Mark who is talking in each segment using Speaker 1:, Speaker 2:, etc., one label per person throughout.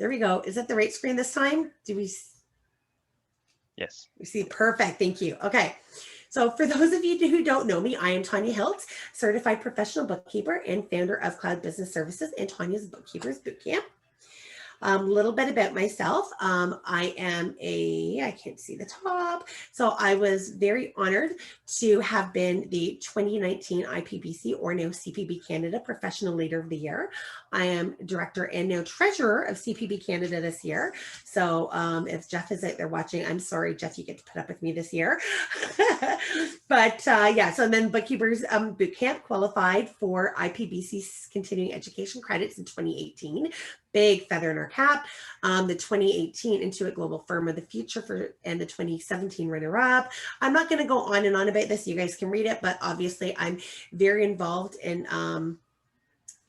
Speaker 1: there we go. Is that the right screen this time? Do we?
Speaker 2: Yes.
Speaker 1: We see, perfect, thank you. Okay, so for those of you who don't know me, I am Tanya Hilt, certified professional bookkeeper and founder of Cloud Business Services and Tanya's Bookkeepers Bootcamp. A little bit about myself. I am I can't see the top. So I was very honored to have been the 2019 IPBC or now CPB Canada Professional Leader of the Year. I am director and now treasurer of CPB Canada this year. So if Jeff is out there watching, I'm sorry, Jeff, you get to put up with me this year. But yeah, so then Bookkeepers Bootcamp qualified for IPBC's continuing education credits in 2018. Big feather in our cap. The 2018 Intuit Global Firm of the Future and the 2017 runner-up. I'm not going to go on and on about this. You guys can read it, but obviously I'm very involved in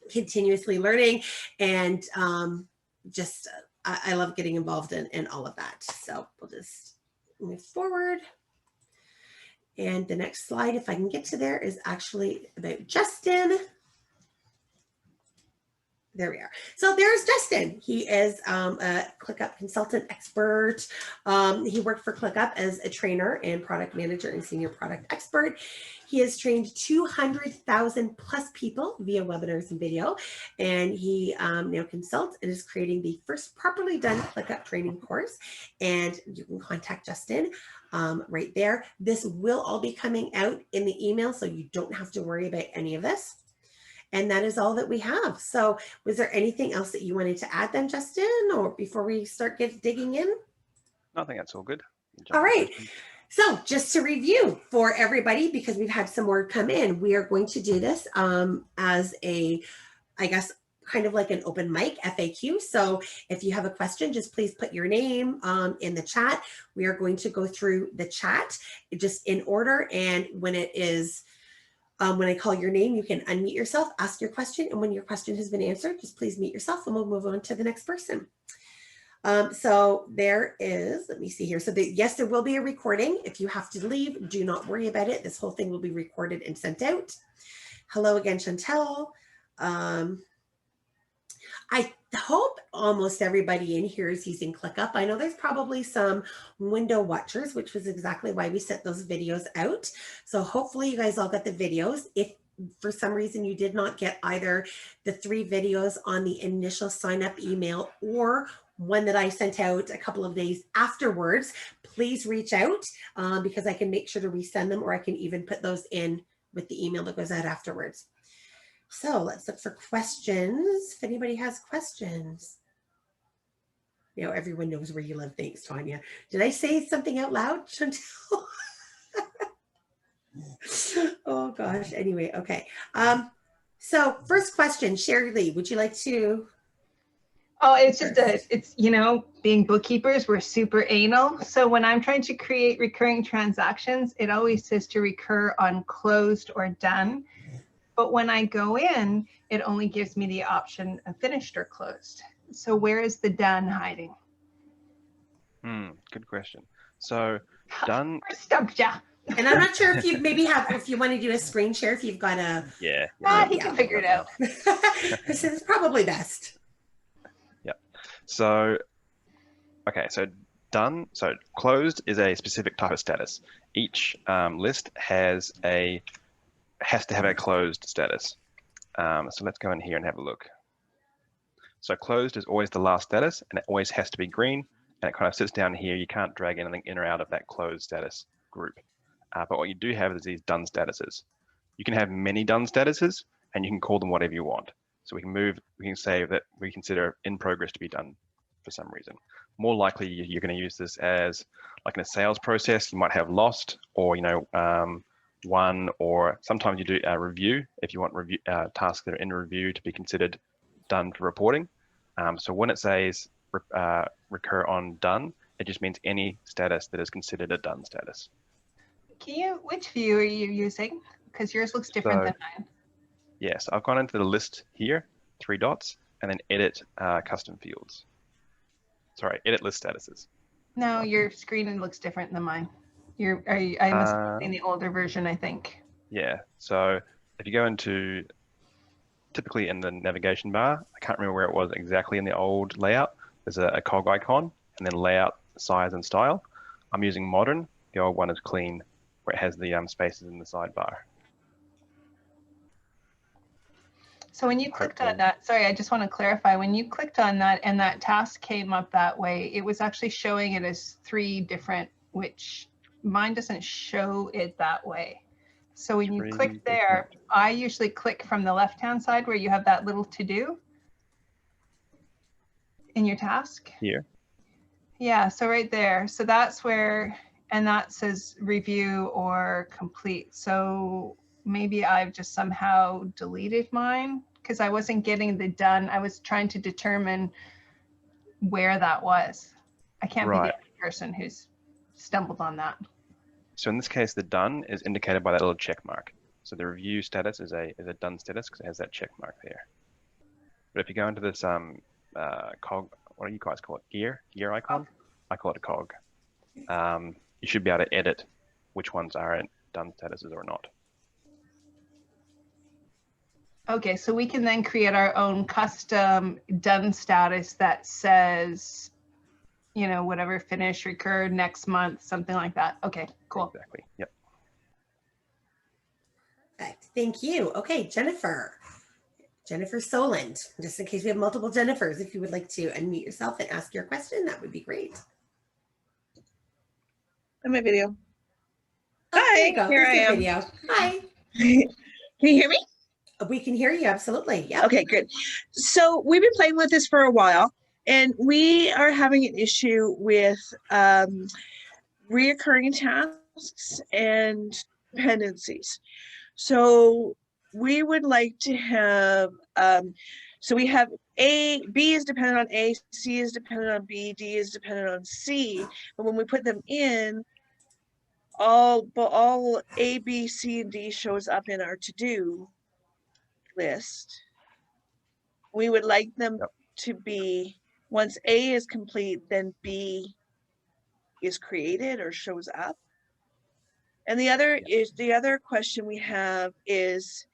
Speaker 1: continuously learning, and just I love getting involved in all of that. So we'll just move forward. And the next slide, if I can get to there, is actually about Justin. There we are. So there's Justin. He is a ClickUp consultant expert. He worked for ClickUp as a trainer and product manager and senior product expert. He has trained 200,000 plus people via webinars and video. And he now consults and is creating the first properly done ClickUp training course. And you can contact Justin right there. This will all be coming out in the email, so you don't have to worry about any of this. And that is all that we have. So was there anything else that you wanted to add then, Justin, or before we start digging in?
Speaker 2: I think that's all good.
Speaker 1: All right. So just to review for everybody, because we've had some more come in, we are going to do this as a, I guess, kind of like an open mic FAQ. So if you have a question, just please put your name in the chat. We are going to go through the chat just in order. And when it is, when I call your name, you can unmute yourself, ask your question, and when your question has been answered, just please mute yourself and we'll move on to the next person. So there is, let me see here. So yes, there will be a recording. If you have to leave, do not worry about it. This whole thing will be recorded and sent out. Hello again, Chantel. I hope almost everybody in here is using ClickUp. I know there's probably some window watchers, which was exactly why we sent those videos out. So hopefully you guys all got the videos. If for some reason you did not get either the 3 videos on the initial sign up email or one that I sent out a couple of days afterwards, please reach out because I can make sure to resend them, or I can even put those in with the email that goes out afterwards. So let's look for questions. If anybody has questions. Now everyone knows where you live. Thanks, Tanya. Did I say something out loud, Chantel? Oh gosh. Anyway, okay. So first question, Sherry Lee, would you like to?
Speaker 3: Oh, it's just it's, you know, being bookkeepers, we're super anal. So when I'm trying to create recurring transactions, it always says to recur on closed or done. But when I go in, it only gives me the option of finished or closed. So where is the done hiding?
Speaker 2: Good question. So done.
Speaker 3: Stumped ya.
Speaker 1: And I'm not sure if you maybe have, if you want to do a screen share, if you've got a.
Speaker 2: Yeah.
Speaker 3: He can figure it out.
Speaker 1: This is probably best.
Speaker 2: Yeah. So, okay. So done. So closed is a specific type of status. Each list has to have a closed status. So let's go in here and have a look. So closed is always the last status, and it always has to be green, and it kind of sits down here. You can't drag anything in or out of that closed status group. But what you do have is these done statuses. You can have many done statuses, and you can call them whatever you want. So we can say that we consider in progress to be done for some reason. More likely, you're going to use this as like in a sales process. You might have lost, or one, or sometimes you do a review if you want review tasks that are in review to be considered done for reporting. So when it says recur on done, it just means any status that is considered a done status.
Speaker 3: Which view are you using? Because yours looks different than mine.
Speaker 2: Yes, I've gone into the list here, 3 dots, and then edit custom fields. Sorry, edit list statuses.
Speaker 3: No, your screen looks different than mine. I must have seen the older version, I think.
Speaker 2: Yeah, so if you go into, typically in the navigation bar, I can't remember where it was exactly in the old layout, there's a cog icon, and then layout, size, and style. I'm using modern. The old one is clean, where it has the spaces in the sidebar.
Speaker 3: So when you clicked on
Speaker 2: Hopefully.
Speaker 3: that, sorry, I just want to clarify, when you clicked on that and that task came up that way, it was actually showing it as 3 different, which mine doesn't show it that way. So when you
Speaker 2: 3
Speaker 3: click there, I usually click from the left-hand side where you have that little to-do in your task.
Speaker 2: Here.
Speaker 3: Yeah, so right there. So that's where, and that says review or complete. So maybe I've just somehow deleted mine because I wasn't getting the done. I was trying to determine where that was. I can't be the
Speaker 2: Right.
Speaker 3: only person who's stumbled on that.
Speaker 2: So in this case, the done is indicated by that little check mark. So the review status is a done status because it has that check mark there. But if you go into this cog, what do you guys call it? Gear icon? I call it a cog. You should be able to edit which ones are in done statuses or not.
Speaker 3: Okay, so we can then create our own custom done status that says, you know, whatever, finish, recur, next month, something like that. Okay, cool.
Speaker 2: Exactly. Yep.
Speaker 1: Perfect. Thank you. Okay, Jennifer. Jennifer Soland. Just in case we have multiple Jennifers, if you would like to unmute yourself and ask your question, that would be great.
Speaker 4: On my video.
Speaker 1: Oh, there you
Speaker 4: Hi,
Speaker 1: go.
Speaker 4: here
Speaker 1: There's
Speaker 4: I
Speaker 1: your
Speaker 4: am.
Speaker 1: video. Hi.
Speaker 4: Can you hear me?
Speaker 1: We can hear you. Absolutely. Yep.
Speaker 4: Okay, good. So we've been playing with this for a while, and we are having an issue with reoccurring tasks and dependencies. So we would like to have, so we have B is dependent on A, C is dependent on B, D is dependent on C, but when we put them in, all A, B, C, and D shows up in our to-do list. We would like them to be, once A is complete, then B is created or shows up. And the other question we have is,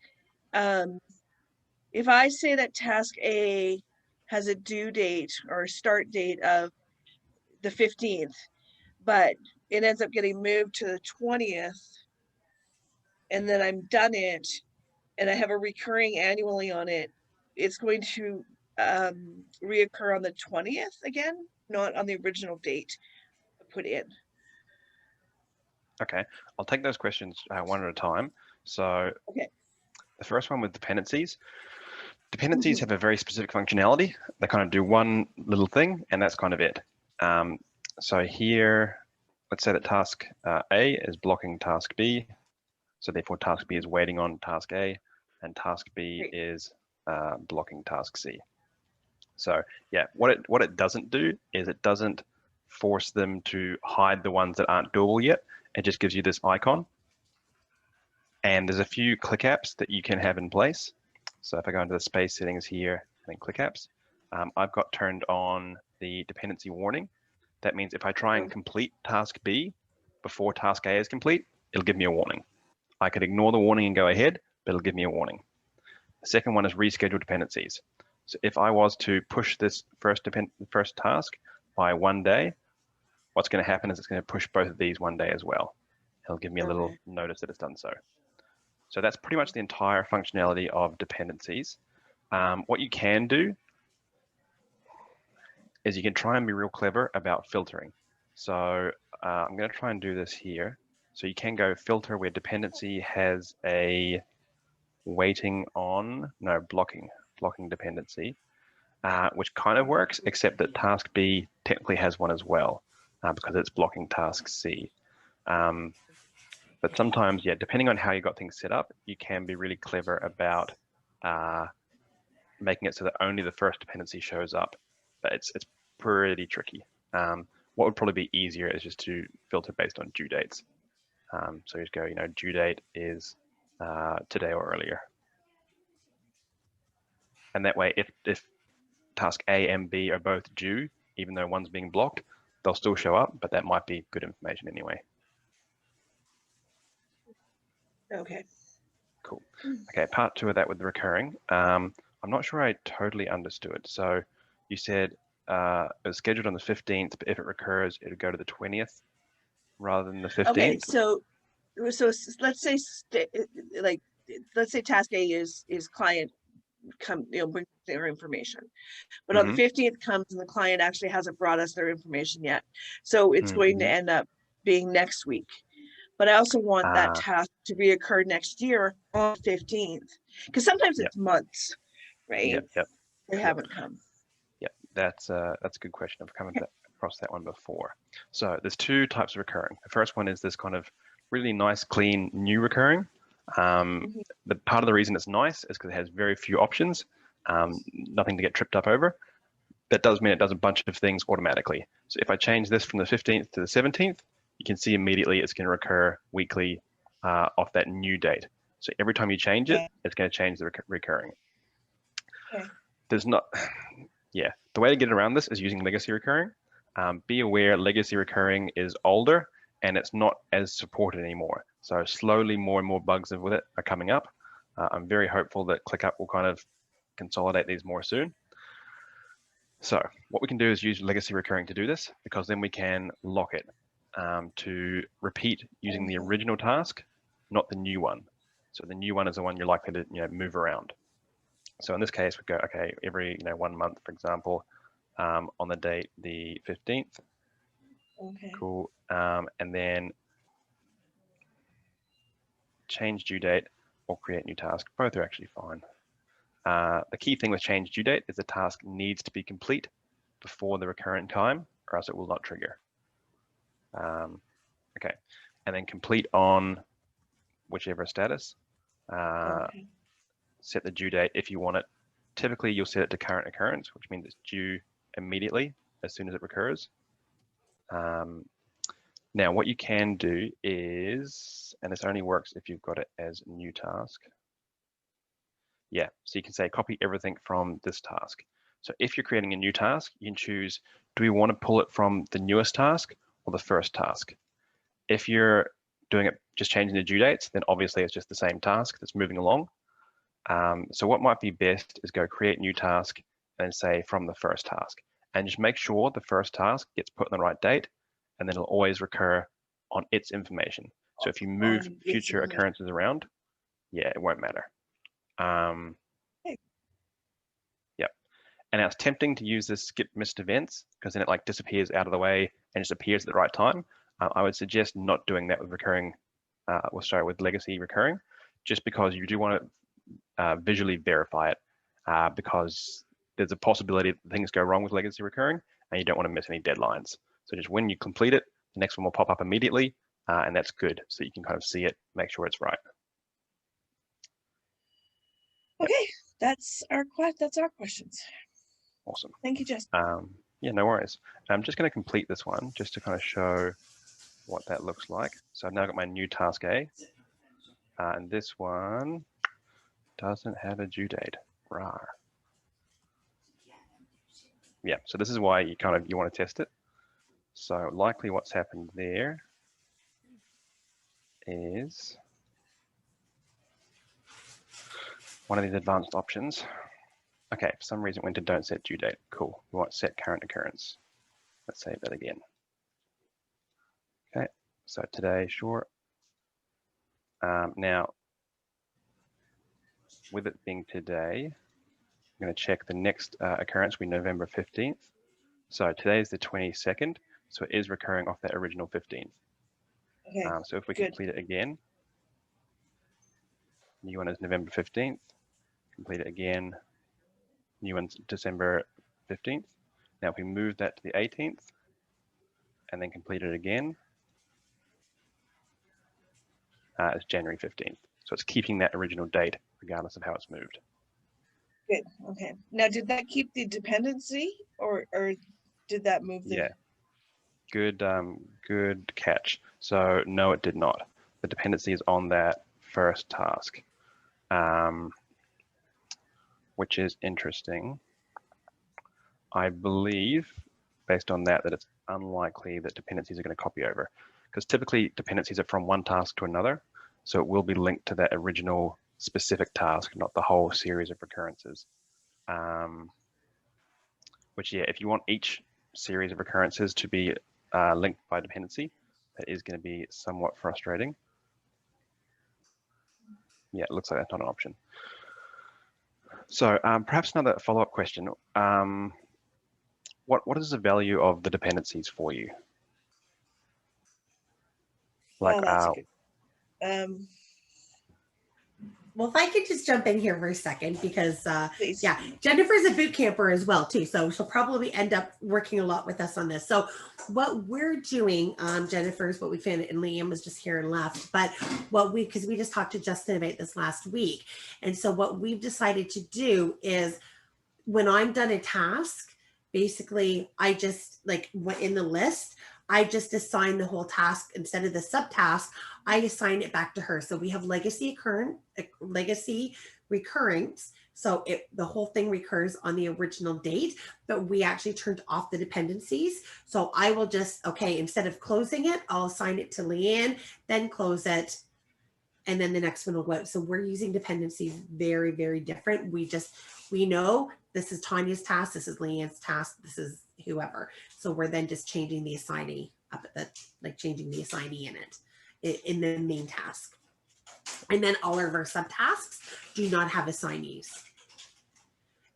Speaker 4: if I say that task A has a due date or a start date of the 15th, but it ends up getting moved to the 20th, and then I'm done it, and I have a recurring annually on it, it's going to reoccur on the 20th again, not on the original date put in.
Speaker 2: Okay, I'll take those questions one at a time. So
Speaker 4: okay.
Speaker 2: The first one with dependencies. Dependencies have a very specific functionality. They kind of do one little thing, and that's kind of it. So here, let's say that task A is blocking task B. So therefore, task B is waiting on task A, and task B
Speaker 4: Great.
Speaker 2: is blocking task C. So yeah, what it doesn't do is it doesn't force them to hide the ones that aren't doable yet. It just gives you this icon. And there's a few click apps that you can have in place. So if I go into the space settings here and then click apps, I've got turned on the dependency warning. That means if I try and complete task B before task A is complete, it'll give me a warning. I could ignore the warning and go ahead, but it'll give me a warning. The second one is reschedule dependencies. So if I was to push this first task by 1 day, what's going to happen is it's going to push both of these 1 day as well. It'll give me a little notice that it's done so. So that's pretty much the entire functionality of dependencies. What you can do is you can try and be real clever about filtering. So I'm going to try and do this here. So you can go filter where dependency has a waiting on, no, blocking dependency, which kind of works, except that task B technically has one as well because it's blocking task C. But sometimes, yeah, depending on how you got things set up, you can be really clever about making it so that only the first dependency shows up. But it's pretty tricky. What would probably be easier is just to filter based on due dates. So you just go, due date is today or earlier. And that way, if task A and B are both due, even though one's being blocked, they'll still show up, but that might be good information anyway.
Speaker 4: Okay.
Speaker 2: Cool. Okay, part 2 of that with the recurring. I'm not sure I totally understood. So you said it was scheduled on the 15th, but if it recurs, it would go to the 20th rather than the 15th.
Speaker 4: Okay, so let's say like let's say task A is client bring their information, but on the 15th comes and the client actually hasn't brought us their information yet, so it's going to end up being next week. But I also want that task to reoccur next year on the 15th, because sometimes it's months, right?
Speaker 2: Yep.
Speaker 4: They haven't come.
Speaker 2: Yep, that's a good question. I've come across that one before. So there's two types of recurring. The first one is this kind of really nice, clean, new recurring. But part of the reason it's nice is because it has very few options, nothing to get tripped up over. That does mean it does a bunch of things automatically. So if I change this from the 15th to the 17th, you can see immediately it's going to recur weekly off that new date. So every time you change it, it's going to change the recurring.
Speaker 4: Okay.
Speaker 2: There's not, the way to get around this is using legacy recurring. Be aware legacy recurring is older and it's not as supported anymore. So slowly more and more bugs with it are coming up. I'm very hopeful that ClickUp will kind of consolidate these more soon. So what we can do is use legacy recurring to do this, because then we can lock it to repeat using the original task, not the new one. So the new one is the one you're likely to move around. So in this case, we go, okay, every 1 month, for example, on the date the 15th.
Speaker 4: Okay.
Speaker 2: Cool. And then change due date or create new task. Both are actually fine. The key thing with change due date is the task needs to be complete before the recurrent time, or else it will not trigger. Okay, and then complete on whichever status. Set the due date if you want it. Typically, you'll set it to current occurrence, which means it's due immediately as soon as it recurs. Now, what you can do is, and this only works if you've got it as new task. Yeah, so you can say copy everything from this task. So if you're creating a new task, you can choose, do we want to pull it from the newest task or the first task? If you're doing it, just changing the due dates, then obviously it's just the same task that's moving along. So what might be best is go create new task and say from the first task, and just make sure the first task gets put on the right date, and then it'll always recur on its information. So if you move future occurrences around, yeah, it won't matter. Yep. And now it's tempting to use this skip missed events, because then it like disappears out of the way and just appears at the right time. I would suggest not doing that with recurring, with legacy recurring, just because you do want to visually verify it, because there's a possibility that things go wrong with legacy recurring and you don't want to miss any deadlines. So just when you complete it, the next one will pop up immediately, and that's good. So you can kind of see it, make sure it's right.
Speaker 4: Okay, that's our questions.
Speaker 2: Awesome.
Speaker 4: Thank you, Jess.
Speaker 2: Yeah, no worries. I'm just going to complete this one just to kind of show what that looks like. So I've now got my new task A, and this one doesn't have a due date. Rawr. Yeah, so this is why you want to test it. So likely what's happened there is one of these advanced options. Okay, for some reason it went to don't set due date. Cool. We want set current occurrence. Let's save that again. Okay, so today, sure. Now, with it being today, I'm going to check the next occurrence will be November 15th. So today is the 22nd, so it is recurring off that original 15th.
Speaker 4: Okay,
Speaker 2: so if we complete it again, new one is November 15th, complete it again, new one's December 15th. Now if we move that to the 18th and then complete it again, it's January 15th. So it's keeping that original date regardless of how it's moved.
Speaker 4: Good. Okay. Now, did that keep the dependency, or did that move the?
Speaker 2: Yeah. Good. Good catch. So no, it did not. The dependency is on that first task, which is interesting. I believe, based on that, that it's unlikely that dependencies are going to copy over, because typically dependencies are from one task to another. So it will be linked to that original which, yeah, if you want each series of occurrences to be linked by dependency, that is going to be somewhat frustrating. Yeah, it looks like that's not an option. So perhaps another follow-up question. What is the value of the dependencies for you? Like,
Speaker 4: Oh, that's a good.
Speaker 1: Well, if I could just jump in here for a second, because
Speaker 4: Please.
Speaker 1: yeah, Jennifer's a boot camper as well too, so she'll probably end up working a lot with us on this. So what we're doing, Jennifer, is what we found, and Liam was just here and left, but because we just talked to Justin about this last week, and so what we've decided to do is, when I'm done a task, basically I just, like, in the list, I just assign the whole task instead of the subtask. I assign it back to her. So we have legacy recurrence. So the whole thing recurs on the original date, but we actually turned off the dependencies. So I will just, okay, instead of closing it, I'll assign it to Leanne, then close it, and then the next one will go out. So we're using dependencies very, very different. We know this is Tanya's task, this is Leanne's task, this is whoever. So we're then just changing the assignee up at the, like, changing the assignee in it, in the main task. And then all of our subtasks do not have assignees.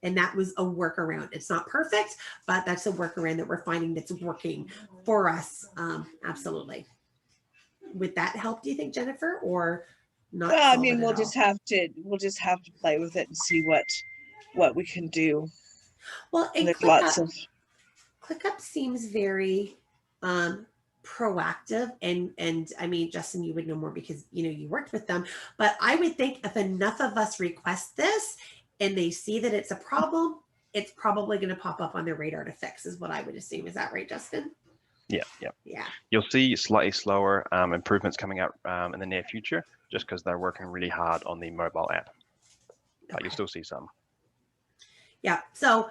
Speaker 1: And that was a workaround. It's not perfect, but that's a workaround that we're finding that's working for us. Absolutely. Would that help, do you think, Jennifer, or not?
Speaker 4: Well, I mean, we'll just have to play with it and see what we can do.
Speaker 1: Well, and
Speaker 4: there's lots of
Speaker 1: ClickUp seems very proactive, and I mean, Justin, you would know more because you worked with them, but I would think if enough of us request this and they see that it's a problem, it's probably going to pop up on their radar to fix, is what I would assume. Is that right, Justin?
Speaker 2: Yeah. You'll see slightly slower improvements coming out in the near future, just because they're working really hard on the mobile app. But you'll still see some.
Speaker 1: Yeah. So,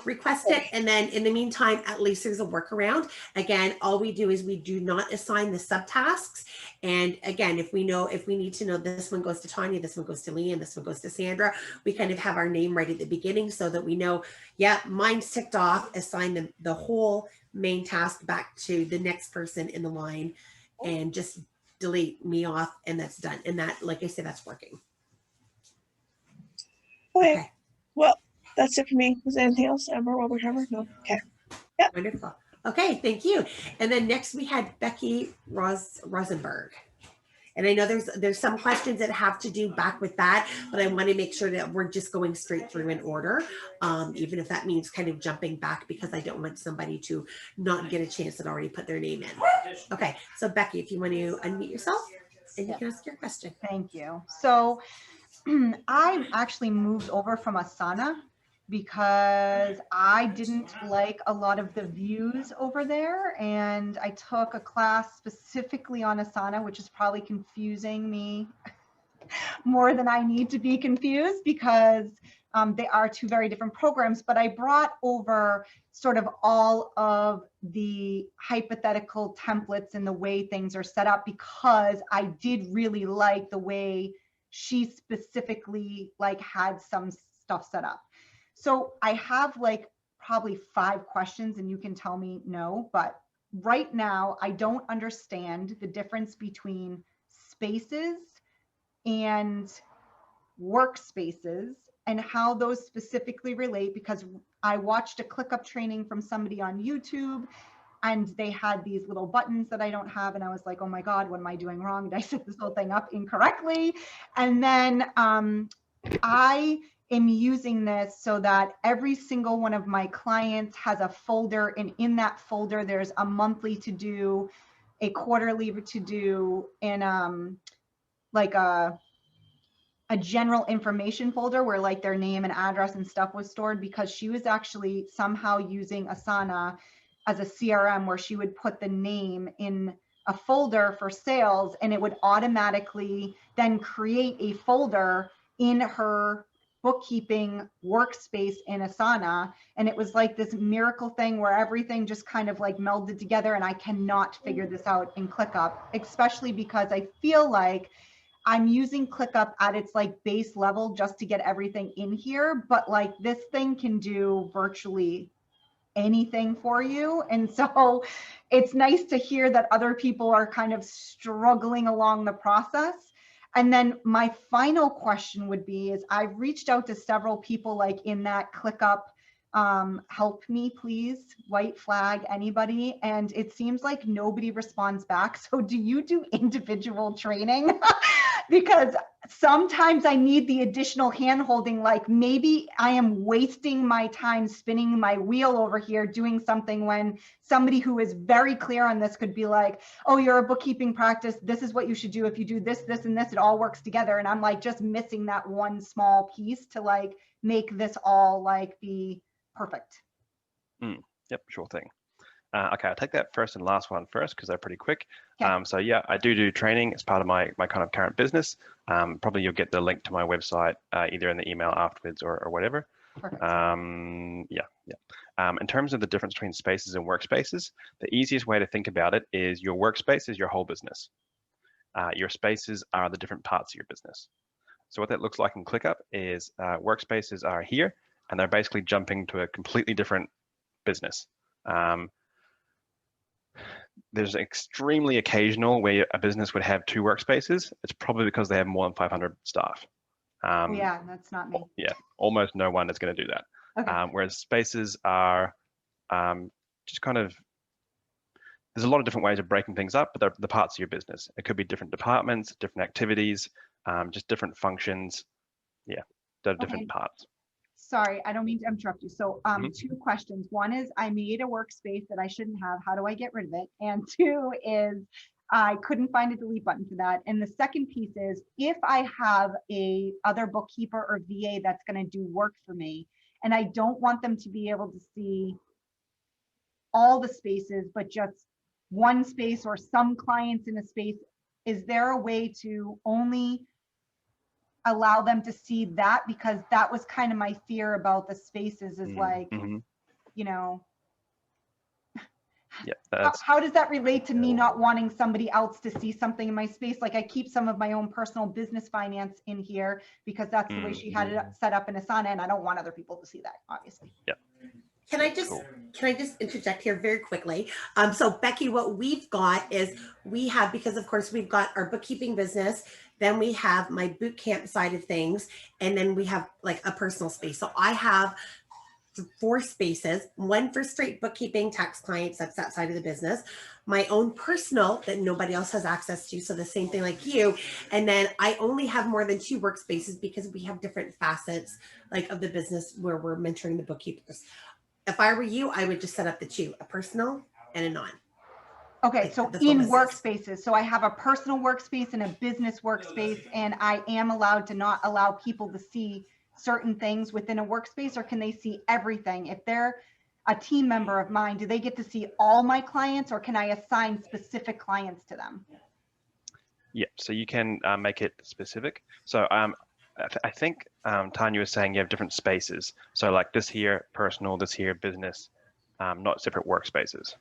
Speaker 1: request it. And then in the meantime, at least there's a workaround. Again, all we do is we do not assign the subtasks. And again, if we need to know this one goes to Tanya, this one goes to Leanne, this one goes to Sandra, we kind of have our name right at the beginning so that we know, yeah, mine's ticked off, assign the whole main task back to the next person in the line, and just delete me off, and that's done. And that, like I said, that's working.
Speaker 4: Okay. Well, that's it for me. Was there anything else, Amber, while we're covered? No? Okay. Yeah.
Speaker 1: Wonderful. Okay, thank you. And then next we had Becky Rosenberg. And I know there's some questions that have to do back with that, but I want to make sure that we're just going straight through in order, even if that means kind of jumping back, because I don't want somebody to not get a chance that already put their name in. Okay, so Becky, if you want to unmute yourself and you can ask your question.
Speaker 5: Thank you. So I actually moved over from Asana because I didn't like a lot of the views over there, and I took a class specifically on Asana, which is probably confusing me more than I need to be confused, because they are two very different programs. But I brought over sort of all of the hypothetical templates and the way things are set up, because I did really like the way she specifically had some stuff set up. So I have probably 5 questions, and you can tell me no, but right now I don't understand the difference between spaces and workspaces and how those specifically relate, because I watched a ClickUp training from somebody on YouTube, and they had these little buttons that I don't have. And I was like, oh my God, what am I doing wrong? Did I set this whole thing up incorrectly? And then I am using this so that every single one of my clients has a folder, and in that folder there's a monthly to do, a quarterly to do, and a general information folder where their name and address and stuff was stored, because she was actually somehow using Asana as a CRM where she would put the name in a folder for sales, and it would automatically then create a folder in her bookkeeping workspace in Asana. And it was like this miracle thing where everything just kind of melded together, and I cannot figure this out in ClickUp, especially because I feel like I'm using ClickUp at its base level just to get everything in here, but this thing can do virtually anything for you. And so it's nice to hear that other people are kind of struggling along the process. And then my final question would be is I've reached out to several people like in that ClickUp, help me please, white flag, anybody. And it seems like nobody responds back. So do you do individual training? Because sometimes I need the additional hand-holding, like maybe I am wasting my time spinning my wheel over here doing something when somebody who is very clear on this could be like, oh, you're a bookkeeping practice. This is what you should do. If you do this, this, and this, it all works together. And I'm like just missing that one small piece to like make this all like be perfect.
Speaker 2: Yep, sure thing. Okay, I'll take that first and last one first because they're pretty quick.
Speaker 5: Okay.
Speaker 2: So yeah, I do training as part of my kind of current business. Probably you'll get the link to my website either in the email afterwards or whatever.
Speaker 5: Perfect.
Speaker 2: In terms of the difference between spaces and workspaces, the easiest way to think about it is your workspace is your whole business. Your spaces are the different parts of your business. So what that looks like in ClickUp is workspaces are here, and they're basically jumping to a completely different business. There's extremely occasional where a business would have 2 workspaces. It's probably because they have more than 500 staff.
Speaker 5: Yeah, that's not me.
Speaker 2: Yeah, almost no one is going to do that.
Speaker 5: Okay.
Speaker 2: Whereas spaces are just kind of, there's a lot of different ways of breaking things up, but they're the parts of your business. It could be different departments, different activities, just different functions. Yeah, they're different parts.
Speaker 5: Sorry, I don't mean to interrupt you. So 2 questions. One is I made a workspace that I shouldn't have. How do I get rid of it? And 2 is I couldn't find a delete button for that. And the second piece is if I have a other bookkeeper or VA that's going to do work for me, and I don't want them to be able to see all the spaces, but just one space or some clients in a space, is there a way to only allow them to see that? Because that was kind of my fear about the spaces is like, you know,
Speaker 2: Yeah,
Speaker 5: how does that relate to me not wanting somebody else to see something in my space? Like I keep some of my own personal business finance in here because that's the way she had it set up in Asana, and I don't want other people to see that, obviously.
Speaker 2: Yeah.
Speaker 1: Can I just interject here very quickly? So Becky, what we've got is we have, because of course we've got our bookkeeping business, then we have my boot camp side of things, and then we have like a personal space. So I have 4 spaces, one for straight bookkeeping tax clients, that's that side of the business, my own personal that nobody else has access to, so the same thing like you, and then I only have more than 2 workspaces because we have different facets like of the business where we're mentoring the bookkeepers. If I were you, I would just set up the 2, a personal and a non.
Speaker 5: Okay,
Speaker 1: Like
Speaker 5: so
Speaker 1: the full
Speaker 5: in
Speaker 1: business.
Speaker 5: workspaces, so I have a personal workspace and a business workspace, and I am allowed to not allow people to see certain things within a workspace, or can they see everything? If they're a team member of mine, do they get to see all my clients, or can I assign specific clients to them?
Speaker 2: Yeah, so you can make it specific. So I think Tanya was saying you have different spaces. So like this here, personal, this here, business, not separate workspaces.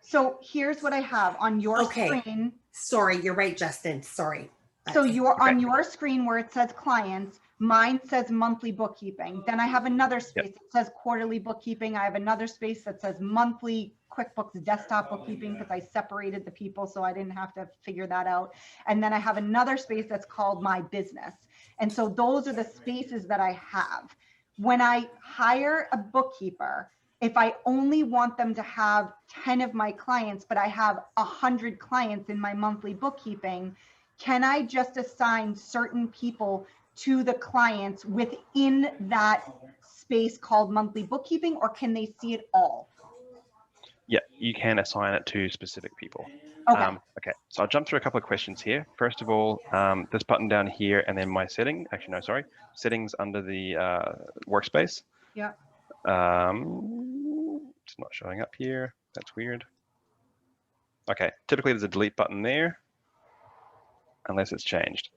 Speaker 5: So here's what I have on your screen.
Speaker 1: Sorry, you're right, Justin. Sorry.
Speaker 5: So you're on your screen where it says clients, mine says monthly bookkeeping. Then I have another space that says quarterly bookkeeping. I have another space that says monthly QuickBooks desktop bookkeeping because I separated the people so I didn't have to figure that out. And then I have another space that's called my business. And so those are the spaces that I have. When I hire a bookkeeper, if I only want them to have 10 of my clients, but I have 100 clients in my monthly bookkeeping, can I just assign certain people to the clients within that space called monthly bookkeeping, or can they see it all?
Speaker 2: Yeah, you can assign it to specific people.
Speaker 5: Okay.
Speaker 2: Okay, so I'll jump through a couple of questions here. First of all, this button down here, and then my setting. Actually, no, sorry. Settings under the workspace.
Speaker 5: Yeah.
Speaker 2: It's not showing up here. That's weird. Okay, typically there's a delete button there, unless it's changed.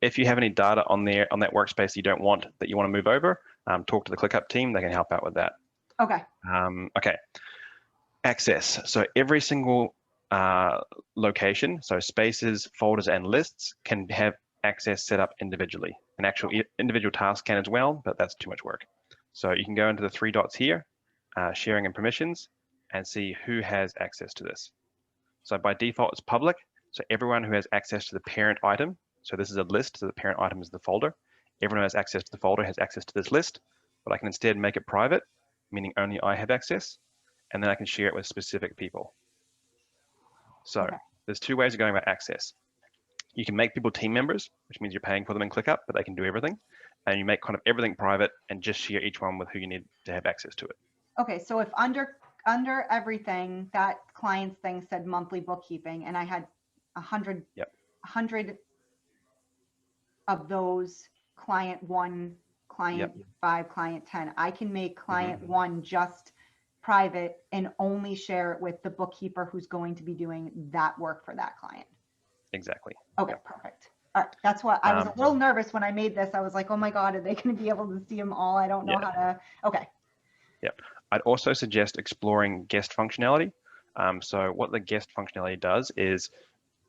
Speaker 2: If you have any data on there on that workspace you don't want that you want to move over, talk to the ClickUp team. They can help out with that.
Speaker 5: Okay.
Speaker 2: Okay. Access. So every single location, so spaces, folders, and lists can have access set up individually. An actual individual task can as well, but that's too much work. So you can go into the 3 dots here, sharing and permissions, and see who has access to this. So by default, it's public. So everyone who has access to the parent item, so this is a list, so the parent item is the folder. Everyone who has access to the folder has access to this list, but I can instead make it private, meaning only I have access, and then I can share it with specific people. So
Speaker 5: Okay.
Speaker 2: there's two ways of going about access. You can make people team members, which means you're paying for them in ClickUp, but they can do everything. And you make kind of everything private and just share each one with who you need to have access to it.
Speaker 5: Okay, so if under everything, that client's thing said monthly bookkeeping, and I had 100,
Speaker 2: Yep.
Speaker 5: 100 of those client 1, client 5, client 10, I can make client 1 just private and only share it with the bookkeeper who's going to be doing that work for that client.
Speaker 2: Exactly.
Speaker 5: Okay, perfect. All right, that's what I was a little nervous when I made this. I was like, oh my God, are they going to be able to see them all? I don't know how to, okay.
Speaker 2: Yep. I'd also suggest exploring guest functionality. So what the guest functionality does is,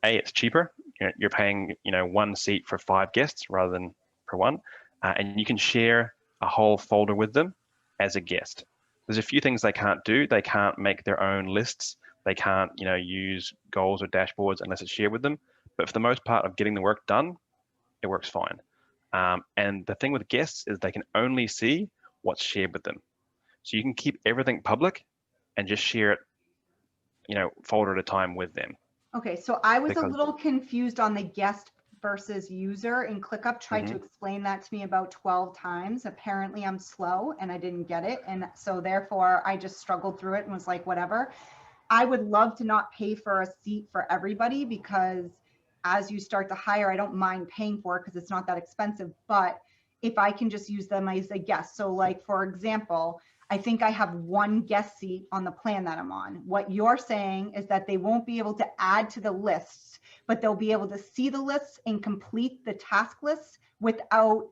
Speaker 2: it's cheaper. You're paying, 1 seat for 5 guests rather than per one, and you can share a whole folder with them as a guest. There's a few things they can't do. They can't make their own lists. They can't, use goals or dashboards unless it's shared with them. But for the most part of getting the work done, it works fine. And the thing with guests is they can only see what's shared with them. So you can keep everything public and just share it, folder at a time with them.
Speaker 5: Okay, so I was a
Speaker 2: Because-
Speaker 5: little confused on the guest versus user, and ClickUp tried to explain that to me about 12 times. Apparently I'm slow and I didn't get it. And so therefore I just struggled through it and was like, whatever. I would love to not pay for a seat for everybody, because as you start to hire, I don't mind paying for it because it's not that expensive. But if I can just use them as a guest. So like, for example, I think I have 1 guest seat on the plan that I'm on. What you're saying is that they won't be able to add to the lists, but they'll be able to see the lists and complete the task lists without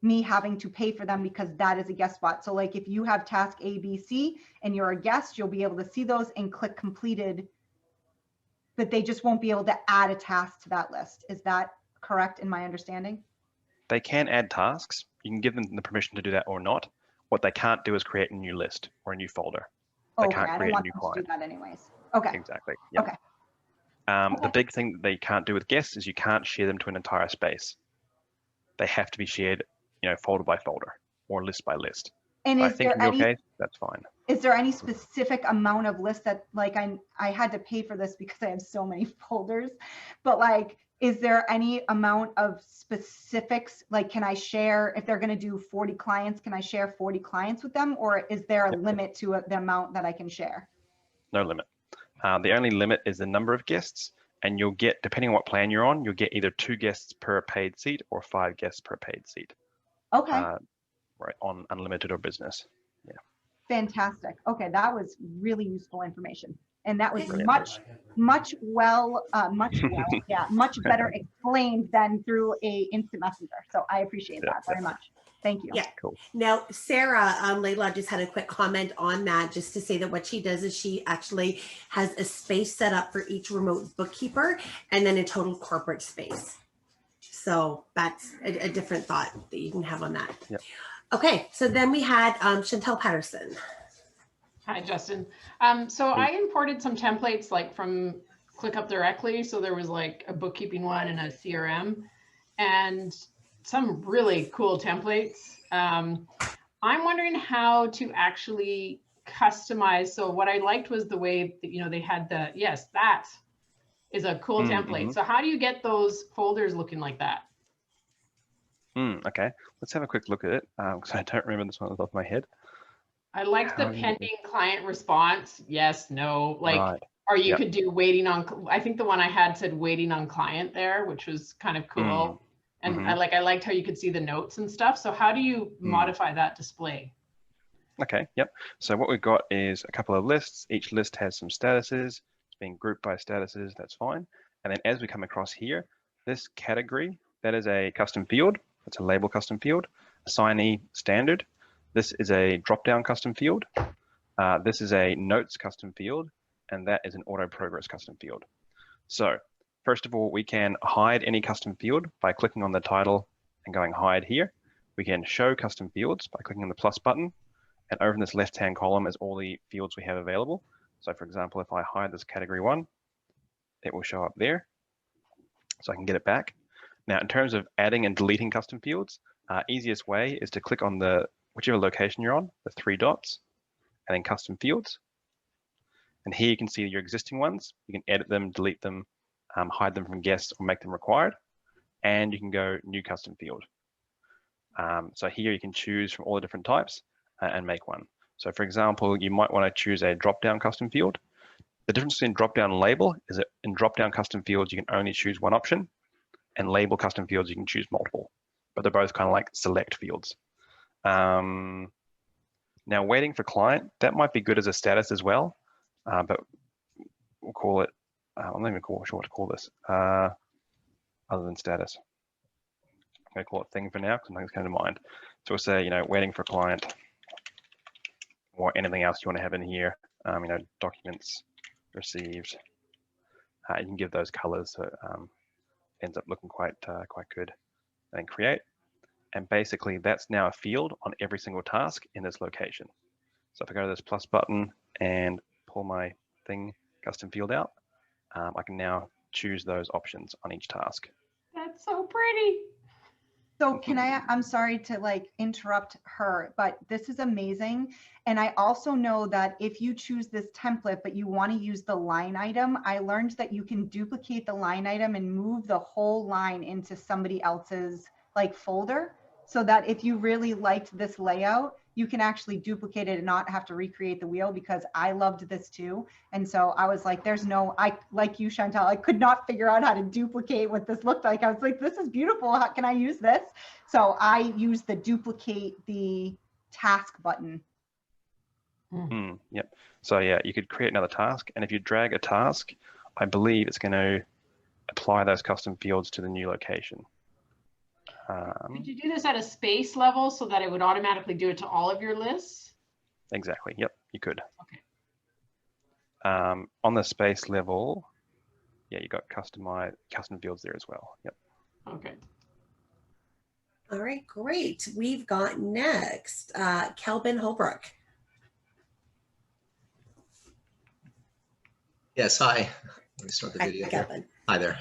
Speaker 5: me having to pay for them, because that is a guest spot. So like if you have task A, B, C, and you're a guest, you'll be able to see those and click completed, but they just won't be able to add a task to that list. Is that correct in my understanding?
Speaker 2: They can add tasks. You can give them the permission to do that or not. What they can't do is create a new list or a new folder. They
Speaker 5: Okay,
Speaker 2: can't
Speaker 5: I don't
Speaker 2: create a
Speaker 5: want
Speaker 2: new
Speaker 5: them to do
Speaker 2: client.
Speaker 5: that anyways. Okay,
Speaker 2: Exactly. Yep.
Speaker 5: Okay.
Speaker 2: The big thing that they can't do with guests is you can't share them to an entire space. They have to be shared, folder by folder or list by list.
Speaker 5: and
Speaker 2: I
Speaker 5: is
Speaker 2: think
Speaker 5: there
Speaker 2: in your
Speaker 5: any,
Speaker 2: case, that's fine.
Speaker 5: is there any specific amount of lists that, like, I had to pay for this because I have so many folders, but like, is there any amount of specifics? Like, can I share, if they're going to do 40 clients, can I share 40 clients with them? Or is there a limit to the amount that I can share?
Speaker 2: No limit. The only limit is the number of guests, and you'll get, depending on what plan you're on, you'll get either 2 guests per paid seat or 5 guests per paid seat.
Speaker 5: Okay,
Speaker 2: Right, on unlimited or business.
Speaker 5: fantastic. Okay, that was really useful information. And that was
Speaker 2: Brilliant.
Speaker 5: much better explained than through a instant messenger. So I appreciate that very much. Thank you.
Speaker 1: Yeah.
Speaker 2: Cool.
Speaker 1: Now, Sarah Laidlaw just had a quick comment on that, just to say that what she does is she actually has a space set up for each remote bookkeeper and then a total corporate space. So that's a different thought that you can have on that.
Speaker 2: Yep.
Speaker 1: Okay, so then we had Chantel Patterson.
Speaker 6: Hi, Justin. So I imported some templates like from ClickUp directly. So there was like a bookkeeping one and a CRM and some really cool templates. I'm wondering how to actually customize. So what I liked was the way that, they had the, yes, that is a cool template. So how do you get those folders looking like that?
Speaker 2: Okay, let's have a quick look at it because I don't remember this one off the top of my head.
Speaker 6: I liked the pending client response. Yes, no, like,
Speaker 2: Right.
Speaker 6: or you could do waiting on, I think the one I had said waiting on client there, which was kind of cool. And I liked how you could see the notes and stuff. So how do you modify that display?
Speaker 2: Okay, yep. So what we've got is a couple of lists. Each list has some statuses. It's being grouped by statuses, that's fine. And then as we come across here, this category, that is a custom field. It's a label custom field. Assignee standard. This is a drop-down custom field. This is a notes custom field, and that is an auto progress custom field. So first of all, we can hide any custom field by clicking on the title and going hide here. We can show custom fields by clicking on the plus button, And over in this left-hand column is all the fields we have available. So for example, if I hide this category 1, it will show up there. So I can get it back. Now, in terms of adding and deleting custom fields, easiest way is to click on the whichever location you're on, the 3 dots, and then custom fields. And here you can see your existing ones. You can edit them, delete them, hide them from guests, or make them required. And you can go new custom field. So here you can choose from all the different types and make one. So for example, you might want to choose a drop-down custom field. The difference between drop-down and label is that in drop-down custom fields, you can only choose one option, and label custom fields, you can choose multiple, but they're both kind of like select fields. Now waiting for client, that might be good as a status as well, but we'll call it, I'm not even sure what to call this, other than status. I'm going to call it thing for now because nothing's coming to mind. So we'll say, waiting for client, or anything else you want to have in here, documents received. You can give those colors so it ends up looking quite good. And then create. And basically that's now a field on every single task in this location. So if I go to this plus button and pull my thing custom field out, I can now choose those options on each task.
Speaker 6: That's so pretty.
Speaker 5: So I'm sorry to interrupt her, but this is amazing. And I also know that if you choose this template, but you want to use the line item, I learned that you can duplicate the line item and move the whole line into somebody else's folder, so that if you really liked this layout, you can actually duplicate it and not have to recreate the wheel, because I loved this too. And so I was like, like you, Chantal, I could not figure out how to duplicate what this looked like. I was like, this is beautiful. How can I use this? So I used the duplicate the task button.
Speaker 2: Yep. So yeah, you could create another task. And if you drag a task, I believe it's going to apply those custom fields to the new location.
Speaker 6: Could you do this at a space level so that it would automatically do it to all of your lists?
Speaker 2: Exactly. Yep, you could.
Speaker 6: Okay.
Speaker 2: On the space level, yeah, you got custom fields there as well. Yep.
Speaker 6: Okay.
Speaker 1: All right, great. We've got next Kelvin Holbrook.
Speaker 7: Yes, hi. Let me start the video.
Speaker 1: Hi, Kelvin.
Speaker 7: Hi there.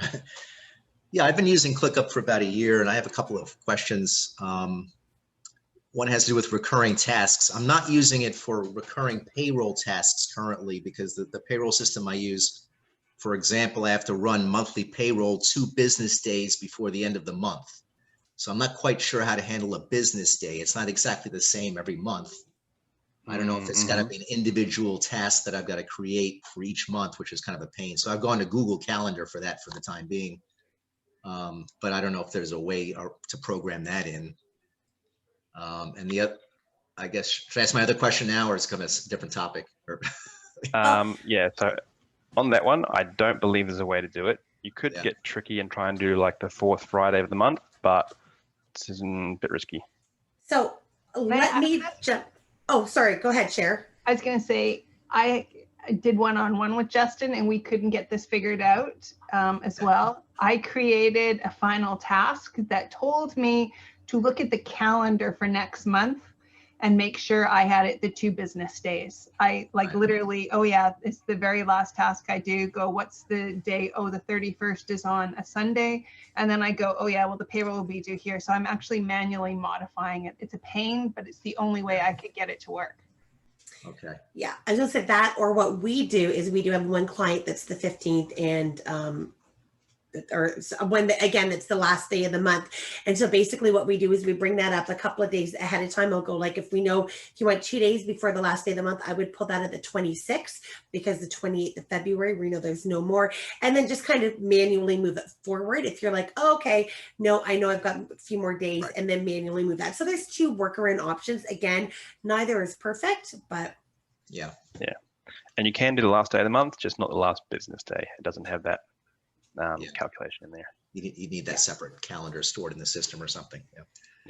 Speaker 7: Yeah, I've been using ClickUp for about a year, and I have a couple of questions. One has to do with recurring tasks. I'm not using it for recurring payroll tasks currently, because the payroll system I use, for example, I have to run monthly payroll 2 business days before the end of the month. So I'm not quite sure how to handle a business day. It's not exactly the same every month. I don't know if it's got to be an individual task that I've got to create for each month, which is kind of a pain. So I've gone to Google Calendar for that for the time being. But I don't know if there's a way to program that in. And the other, I guess, should I ask my other question now, or it's kind of a different topic?
Speaker 2: Yeah, so on that one, I don't believe there's a way to do it. You could get tricky and try and do like the 4th Friday of the month, but it's a bit risky.
Speaker 1: So let me jump. Oh, sorry. Go ahead, Cher.
Speaker 3: I was going to say, I did one-on-one with Justin and we couldn't get this figured out as well. I created a final task that told me to look at the calendar for next month and make sure I had it the 2 business days. I literally, oh yeah, it's the very last task I do, go, what's the day? Oh, the 31st is on a Sunday. And then I go, oh yeah, well, the payroll will be due here. So I'm actually manually modifying it. It's a pain, but it's the only way I could get it to work.
Speaker 7: Okay.
Speaker 1: Yeah, I was gonna say that, or what we do is we do have one client that's the 15th, and or when again it's the last day of the month, and so basically what we do is we bring that up a couple of days ahead of time. I'll go, like, if we know you want 2 days before the last day of the month, I would pull that at the 26th, because the 28th of February we know there's no more, and then just kind of manually move it forward. If you're like, oh, okay, no, I know I've got a few more days, and then manually move that. So there's 2 workaround options. Again, neither is perfect, but
Speaker 7: yeah.
Speaker 2: And you can do the last day of the month, just not the last business day. It doesn't have that calculation in there.
Speaker 7: You need that separate calendar stored in the system or something.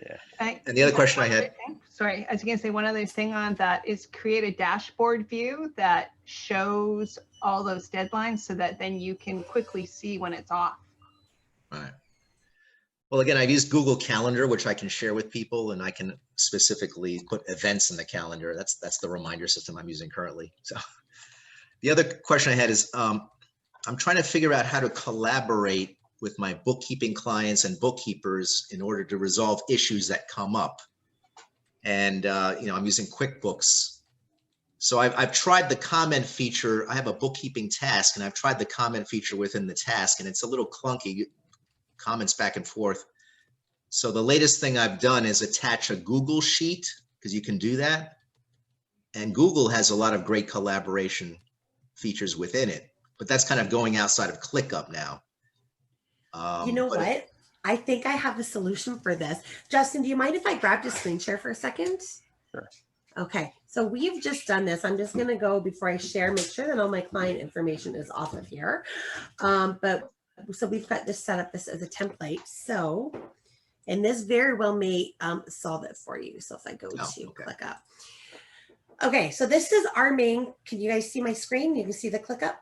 Speaker 2: Yeah.
Speaker 7: And the other question I had.
Speaker 3: Sorry, I was going to say one other thing on that is create a dashboard view that shows all those deadlines so that then you can quickly see when it's off.
Speaker 7: All right. Well, again, I've used Google Calendar, which I can share with people, and I can specifically put events in the calendar. That's the reminder system I'm using currently. So the other question I had is, I'm trying to figure out how to collaborate with my bookkeeping clients and bookkeepers in order to resolve issues that come up. And I'm using QuickBooks. So I've tried the comment feature. I have a bookkeeping task, and I've tried the comment feature within the task, and it's a little clunky, comments back and forth. So the latest thing I've done is attach a Google Sheet, because you can do that. And Google has a lot of great collaboration features within it, but that's kind of going outside of ClickUp now.
Speaker 1: You know what? I think I have a solution for this. Justin, do you mind if I grabbed a screen share for a second?
Speaker 2: Sure.
Speaker 1: Okay, so we've just done this. I'm just gonna go before I share, make sure that all my client information is off of here. So we've got this set up this as a template. So, and this very well may solve it for you. So if I go to ClickUp. Okay, so this is our main, can you guys see my screen? You can see the ClickUp?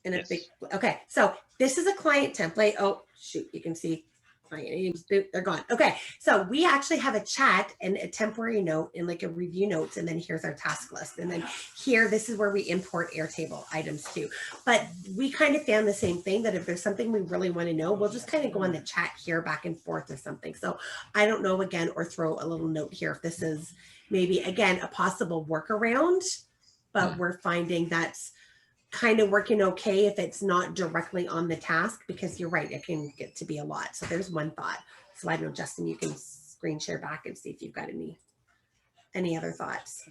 Speaker 1: And
Speaker 2: yes.
Speaker 1: Okay, so this is a client template. Oh, shoot, you can see client names, they're gone. Okay, so we actually have a chat and a temporary note and like a review notes, and then here's our task list. And then here, this is where we import Airtable items too. But we kind of found the same thing, that if there's something we really want to know, we'll just kind of go on the chat here back and forth or something. So I don't know, again, or throw a little note here if this is maybe, again, a possible workaround, but we're finding that's kind of working okay if it's not directly on the task, because you're right, it can get to be a lot. So there's one thought. So I know, Justin, you can screen share back and see if you've got any other thoughts.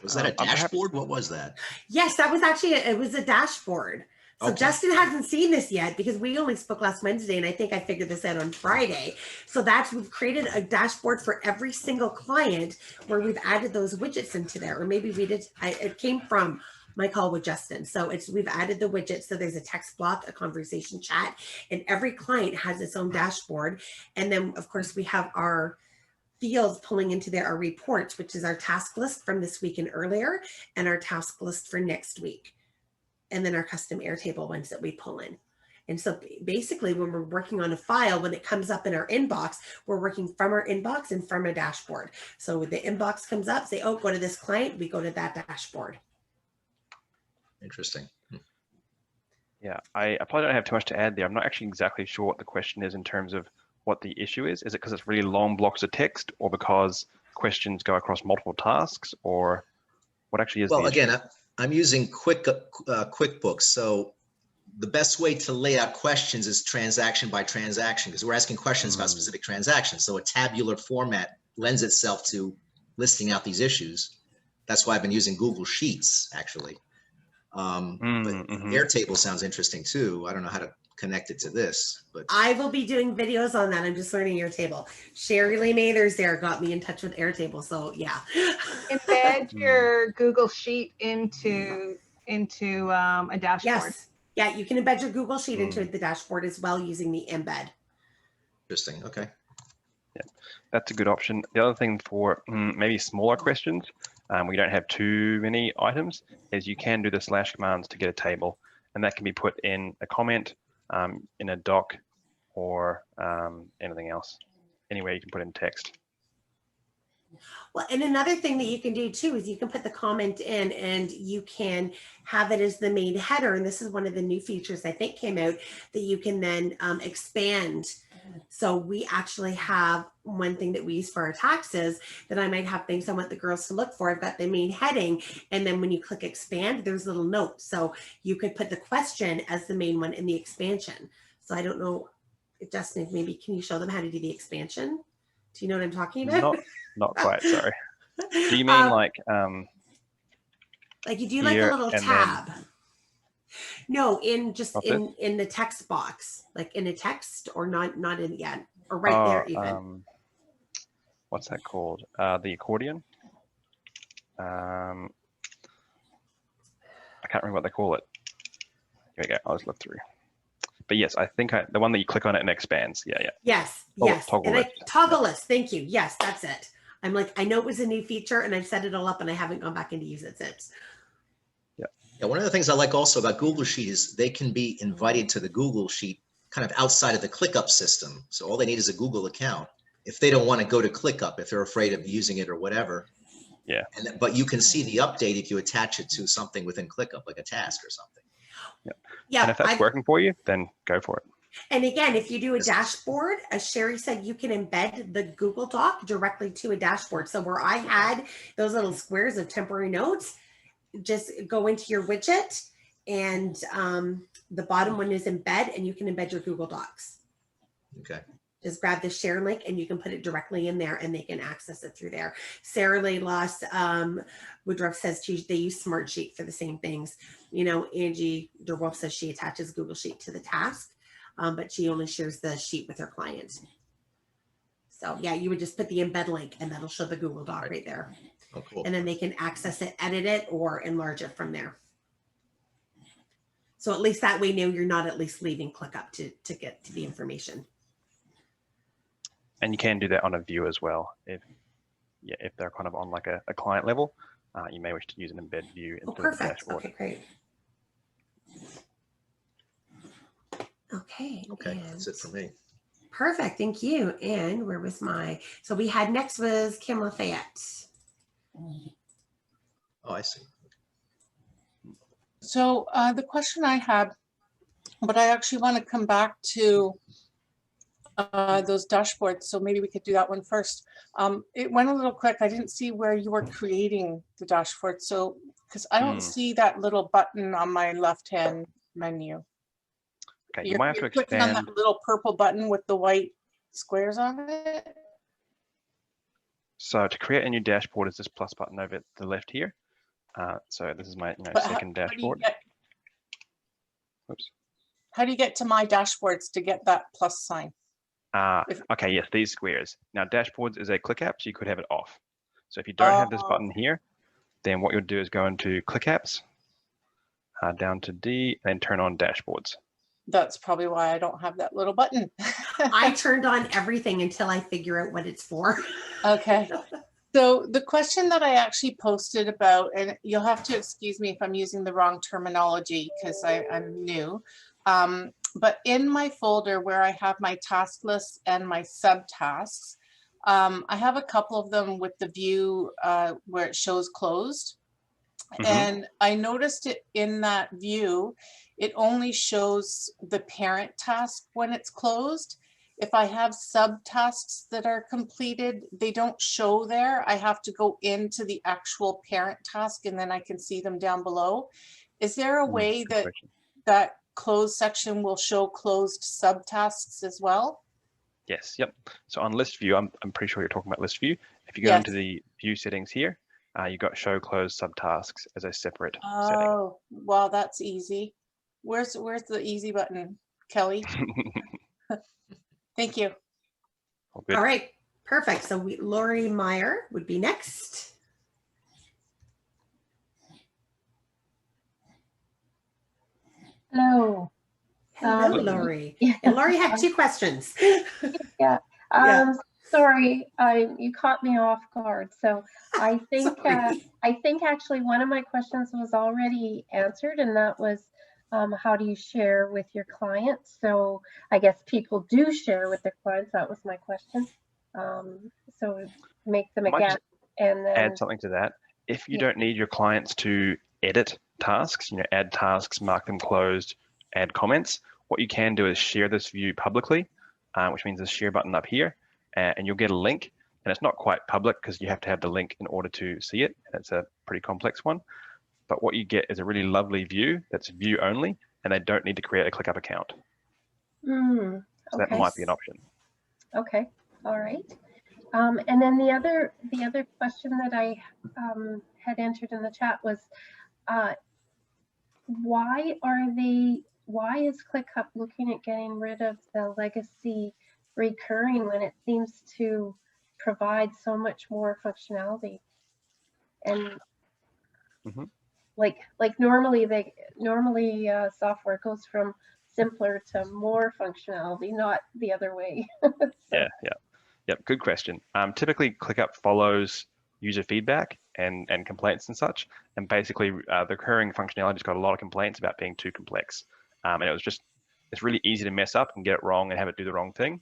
Speaker 7: Was that a dashboard? What was that?
Speaker 1: Yes, that was actually, it was a dashboard. So
Speaker 7: Okay.
Speaker 1: Justin hasn't seen this yet because we only spoke last Wednesday, and I think I figured this out on Friday. So we've created a dashboard for every single client where we've added those widgets into there, or maybe we did, it came from my call with Justin. So we've added the widgets. So there's a text block, a conversation chat, and every client has its own dashboard. And then of course we have our fields pulling into there, our reports, which is our task list from this week and earlier, and our task list for next week. And then our custom Airtable ones that we pull in. And so basically when we're working on a file, when it comes up in our inbox, we're working from our inbox and from a dashboard. So when the inbox comes up, say, oh, go to this client, we go to that dashboard.
Speaker 7: Interesting.
Speaker 2: Yeah, I probably don't have too much to add there. I'm not actually exactly sure what the question is in terms of what the issue is. Is it because it's really long blocks of text, or because questions go across multiple tasks, or what actually is the issue?
Speaker 7: Well, again, I'm using QuickBooks. So the best way to lay out questions is transaction by transaction, because we're asking questions about specific transactions. So a tabular format lends itself to listing out these issues. That's why I've been using Google Sheets, actually. But Airtable sounds interesting too. I don't know how to connect it to this, but
Speaker 1: I will be doing videos on that. I'm just learning Airtable. Sherry Lee Mathers there got me in touch with Airtable. So yeah.
Speaker 3: Embed your Google Sheet into a dashboard.
Speaker 1: Yes. Yeah, you can embed your Google Sheet into the dashboard as well using the embed.
Speaker 7: interesting. Okay.
Speaker 2: Yeah, that's a good option. The other thing for maybe smaller questions, we don't have too many items, is you can do the / commands to get a table, and that can be put in a comment, in a doc, or anything else. Anywhere you can put in text.
Speaker 1: Well, and another thing that you can do too is you can put the comment in, and you can have it as the main header. And this is one of the new features I think came out, that you can then expand. So we actually have one thing that we use for our taxes, that I might have things I want the girls to look for. I've got the main heading, and then when you click expand, there's little notes. So you could put the question as the main one in the expansion. So I don't know, Justin, maybe can you show them how to do the expansion? Do you know what I'm talking about?
Speaker 2: Not quite, sorry. Do you mean like
Speaker 1: you do like a little tab?
Speaker 2: Then...
Speaker 1: No, in the text box, like in a text, or not in yet, or right there even.
Speaker 2: What's that called? The accordion. I can't remember what they call it. Here we go. I'll just look through. But yes, I think the one that you click on it and expands. Yeah.
Speaker 1: Yes.
Speaker 2: Toggle list.
Speaker 1: Toggle list. Thank you. Yes, that's it. I'm like, I know it was a new feature, and I've set it all up, and I haven't gone back in to use it since.
Speaker 7: Yeah, one of the things I like also about Google Sheet is they can be invited to the Google Sheet kind of outside of the ClickUp system. So all they need is a Google account. If they don't want to go to ClickUp, if they're afraid of using it or whatever.
Speaker 2: Yeah.
Speaker 7: But you can see the update if you attach it to something within ClickUp, like a task or something.
Speaker 1: Yeah.
Speaker 2: And if that's working for you, then go for it.
Speaker 1: And again, if you do a dashboard, as Sherry said, you can embed the Google Doc directly to a dashboard. So where I had those little squares of temporary notes, just go into your widget and the bottom one is embed, and you can embed your Google Docs.
Speaker 7: Okay.
Speaker 1: Just grab the share link and you can put it directly in there and they can access it through there. Sarah Layloss Woodruff says they use Smartsheet for the same things. You know, Angie DeWolf says she attaches Google Sheet to the task, but she only shares the sheet with her client. So yeah, you would just put the embed link and that'll show the Google Doc right there.
Speaker 7: Oh, cool.
Speaker 1: And then they can access it, edit it, or enlarge it from there. So at least that way, now you're not at least leaving ClickUp to get to the information.
Speaker 2: And you can do that on a view as well. If they're kind of on like a client level, you may wish to use an embed view into the dashboard.
Speaker 1: Okay, great. Okay.
Speaker 7: Okay, that's it for me.
Speaker 1: Perfect, thank you. And where was so we had next was Kim Lafayette.
Speaker 7: Oh, I see.
Speaker 8: So the question I had, but I actually want to come back to those dashboards. So maybe we could do that one first. It went a little quick. I didn't see where you were creating the dashboard. So, because I don't see that little button on my left-hand menu.
Speaker 2: Okay, you might have to
Speaker 8: clicking
Speaker 2: expand.
Speaker 8: on that little purple button with the white squares on it.
Speaker 2: So to create a new dashboard is this plus button over at the left here. So this is my second dashboard. Oops.
Speaker 8: How do you get to my dashboards to get that plus sign?
Speaker 2: Okay, yes, these squares. Now dashboards is a click app, so you could have it off. So if you don't have this button here, then what you'll do is go into click apps, down to D, and turn on dashboards.
Speaker 8: That's probably why I don't have that little button.
Speaker 1: I turned on everything until I figure out what it's for.
Speaker 8: Okay. So the question that I actually posted about, and you'll have to excuse me if I'm using the wrong terminology because I'm new, but in my folder where I have my task list and my subtasks, I have a couple of them with the view where it shows closed. And I noticed it in that view, it only shows the parent task when it's closed. If I have subtasks that are completed, they don't show there. I have to go into the actual parent task and then I can see them down below. Is there a way that that closed section will show closed subtasks as well?
Speaker 2: Yes, yep. So on list view, I'm pretty sure you're talking about list view. If you go into the view settings here, you got show closed subtasks as a separate setting.
Speaker 8: Oh, well, that's easy. Where's the easy button, Kelly? Thank you.
Speaker 1: All right, perfect. So Lori Meyer would be next.
Speaker 9: Hello.
Speaker 1: Hello, Lori. And Lori had two questions.
Speaker 9: Yeah. Sorry, you caught me off guard. So I think actually one of my questions was already answered, and that was how do you share with your clients? So I guess people do share with their clients. That was my question. So make them again, and then
Speaker 2: add something to that. If you don't need your clients to edit tasks, add tasks, mark them closed, add comments, what you can do is share this view publicly, which means the share button up here, and you'll get a link. And it's not quite public because you have to have the link in order to see it. And it's a pretty complex one. But what you get is a really lovely view that's view only, and they don't need to create a ClickUp account. So that might be an option.
Speaker 9: Okay, all right. And then the other question that I had entered in the chat was, why is ClickUp looking at getting rid of the legacy recurring when it seems to provide so much more functionality? And like normally software goes from simpler to more functionality, not the other way.
Speaker 2: Yep, good question. Typically ClickUp follows user feedback and complaints and such, and basically the recurring functionality has got a lot of complaints about being too complex, and it was just it's really easy to mess up and get it wrong and have it do the wrong thing.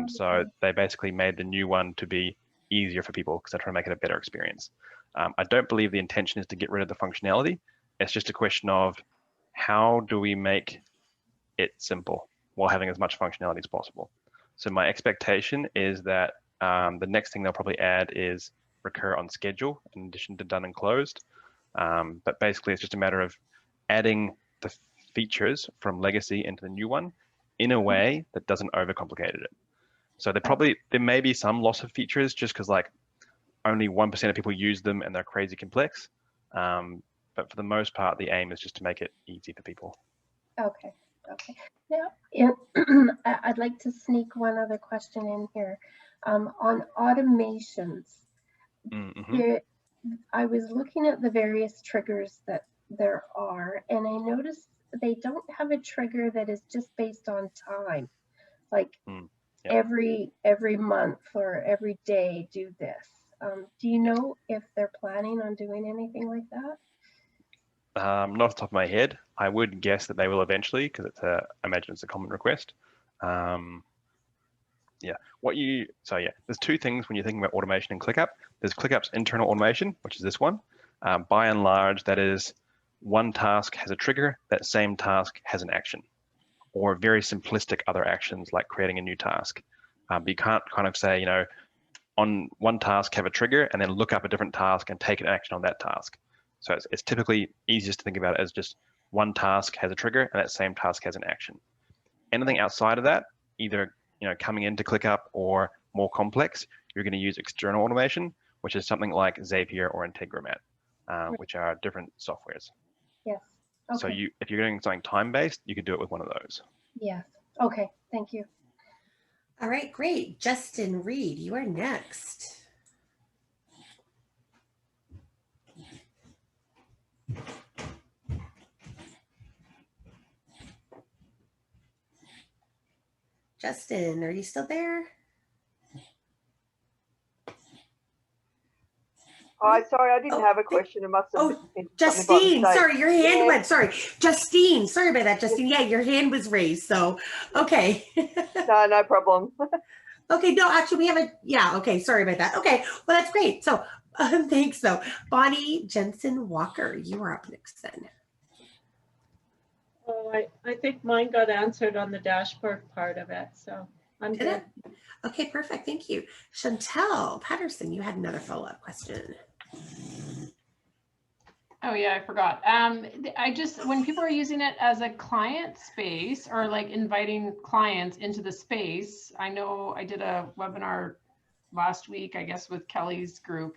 Speaker 2: So they basically made the new one to be easier for people because they're trying to make it a better experience. I don't believe the intention is to get rid of the functionality. It's just a question of how do we make it simple while having as much functionality as possible. So my expectation is that the next thing they'll probably add is recur on schedule in addition to done and closed. But basically it's just a matter of adding the features from legacy into the new one in a way that doesn't overcomplicate it. So there may be some loss of features just because like only 1% of people use them and they're crazy complex. But for the most part, the aim is just to make it easy for people.
Speaker 9: Okay. Now, I'd like to sneak one other question in here. On automations, I was looking at the various triggers that there are, and I noticed they don't have a trigger that is just based on time, like every month or every day do this. Do you know if they're planning on doing anything like that?
Speaker 2: Not off the top of my head. I would guess that they will eventually because I imagine it's a common request. There's two things when you're thinking about automation and ClickUp. There's ClickUp's internal automation, which is this one. By and large, that is one task has a trigger, that same task has an action, or very simplistic other actions like creating a new task. But you can't kind of say, on one task have a trigger and then look up a different task and take an action on that task. So it's typically easiest to think about it as just one task has a trigger and that same task has an action. Anything outside of that, either coming into ClickUp or more complex, you're going to use external automation, which is something like Zapier or Integromat, which are different softwares.
Speaker 9: Yes. Okay.
Speaker 2: So if you're doing something time-based, you could do it with one of those.
Speaker 9: Yes. Okay. Thank you.
Speaker 1: All right, great. Justin Reed, you are next. Justin, are you still there?
Speaker 10: Hi, sorry, I didn't have a question. It must have been
Speaker 1: Justine, sorry, your hand went.
Speaker 10: Sorry,
Speaker 1: Justine, sorry about that, Justine. Yeah, your hand was raised. So, okay.
Speaker 10: No problem.
Speaker 1: Okay, no, actually, we haven't. Yeah, okay, sorry about that. Okay, well, that's great. So, thanks. So, Bonnie Jensen Walker, you are up next then.
Speaker 11: Oh, I think mine got answered on the dashboard part of it, so I'm good.
Speaker 1: Okay, perfect. Thank you. Chantel Patterson, you had another follow-up question.
Speaker 6: Oh yeah, I forgot. When people are using it as a client space or like inviting clients into the space, I know I did a webinar last week, I guess, with Kelly's group,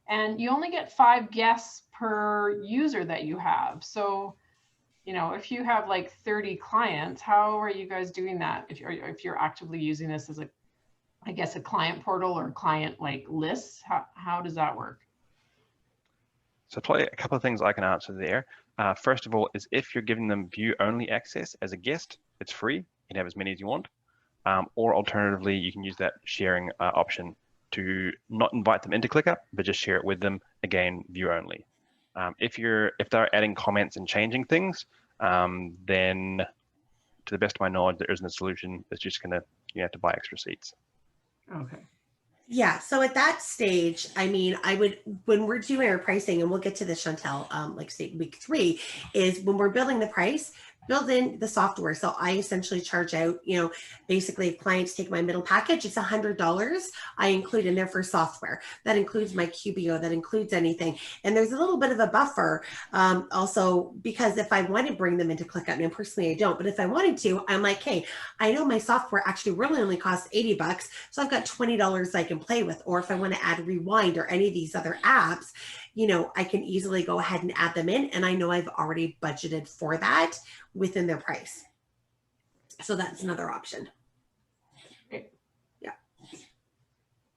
Speaker 6: and you only get 5 guests per user that you have. So, if you have like 30 clients, how are you guys doing that? If you're actively using this as a client portal or client like lists, how does that work?
Speaker 2: So probably a couple of things I can answer there. First of all, is if you're giving them view-only access as a guest, it's free. You can have as many as you want. Or alternatively, you can use that sharing option to not invite them into ClickUp, but just share it with them, again, view-only. If they're adding comments and changing things, then to the best of my knowledge, there isn't a solution. It's just you have to buy extra seats.
Speaker 1: Okay. Yeah, so at that stage, I mean, when we're doing our pricing, and we'll get to this, Chantel, like say week 3, is when we're building the price, build in the software. So I essentially charge out, basically if clients take my middle package, it's $100 I include in there for software. That includes my QBO, that includes anything. And there's a little bit of a buffer also, because if I want to bring them into ClickUp, and personally I don't, but if I wanted to, I'm like, hey, I know my software actually really only costs $80, so I've got $20 I can play with. Or if I want to add Rewind or any of these other apps, I can easily go ahead and add them in, and I know I've already budgeted for that within their price. So that's another option. Yeah.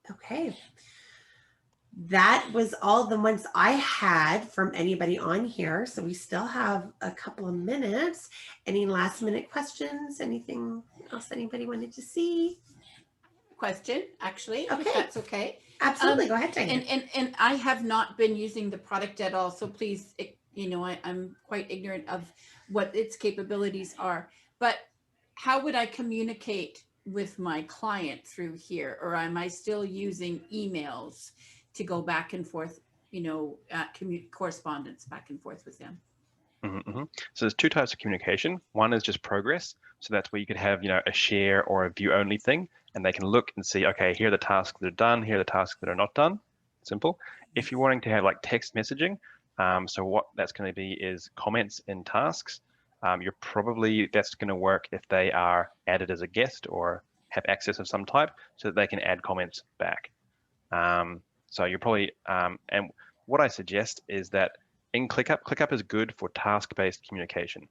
Speaker 1: Okay. That was all the ones I had from anybody on here. So we still have a couple of minutes. Any last minute questions? Anything else anybody wanted to see?
Speaker 12: Question, actually,
Speaker 1: okay.
Speaker 12: If that's okay.
Speaker 1: Absolutely, go ahead, Tanya.
Speaker 12: And I have not been using the product at all, so please, I'm quite ignorant of what its capabilities are. But how would I communicate with my client through here? Or am I still using emails to go back and forth, you know, correspondence back and forth with them?
Speaker 2: So there's two types of communication. One is just progress. So that's where you could have, you know, a share or a view only thing, and they can look and see, okay, here are the tasks that are done, here are the tasks that are not done. Simple. If you're wanting to have like text messaging, so what that's going to be is comments in tasks. That's going to work if they are added as a guest or have access of some type, so that they can add comments back. So you're probably, and what I suggest is that in ClickUp is good for task-based communication.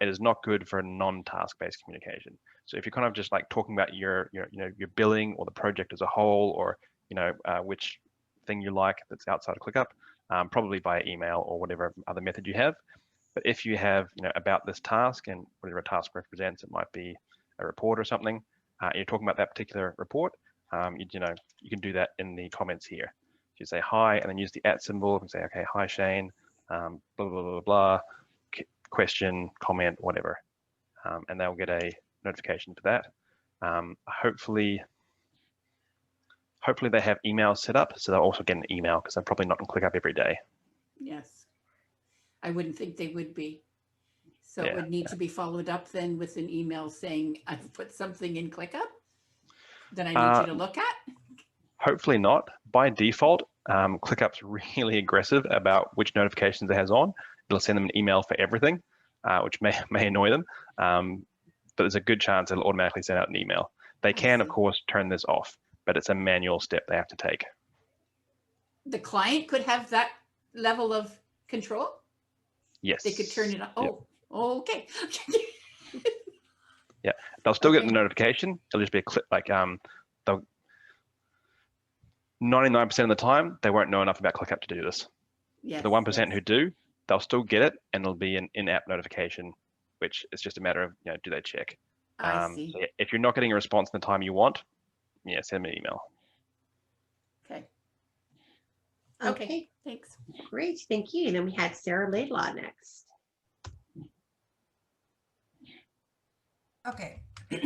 Speaker 2: It is not good for non-task-based communication. So if you're kind of just like talking about your billing or the project as a whole, or which thing you like that's outside of ClickUp, probably via email or whatever other method you have. But if you have about this task and whatever a task represents, it might be a report or something. You're talking about that particular report. You can do that in the comments here. You say hi and then use the @ symbol and say, okay, hi Shane, blah, blah, blah, blah, blah, question, comment, whatever. And they'll get a notification for that. Hopefully they have email set up, so they'll also get an email, because they're probably not in ClickUp every day.
Speaker 12: Yes. I wouldn't think they would be. So
Speaker 2: Yeah.
Speaker 12: it would need to be followed up then with an email saying, I've put something in ClickUp that I need you to look at.
Speaker 2: Hopefully not. By default, ClickUp's really aggressive about which notifications it has on. It'll send them an email for everything, which may annoy them. But there's a good chance it'll automatically send out an email. They can, of course, turn this off, but it's a manual step they have to take.
Speaker 12: The client could have that level of control?
Speaker 2: Yes.
Speaker 12: They could turn it on.
Speaker 2: Yep.
Speaker 12: Oh, okay.
Speaker 2: Yeah, they'll still get the notification. It'll just be a clip, like they'll 99% of the time they won't know enough about ClickUp to do this.
Speaker 12: Yes,
Speaker 2: the 1% who do, they'll still get it, and it'll be an in-app notification, which is just a matter of do they check.
Speaker 12: I see.
Speaker 2: So if you're not getting a response in the time you want, send me an email.
Speaker 12: Okay, thanks.
Speaker 1: Great, thank you. And then we had Sarah Laidlaw next.
Speaker 13: Okay. So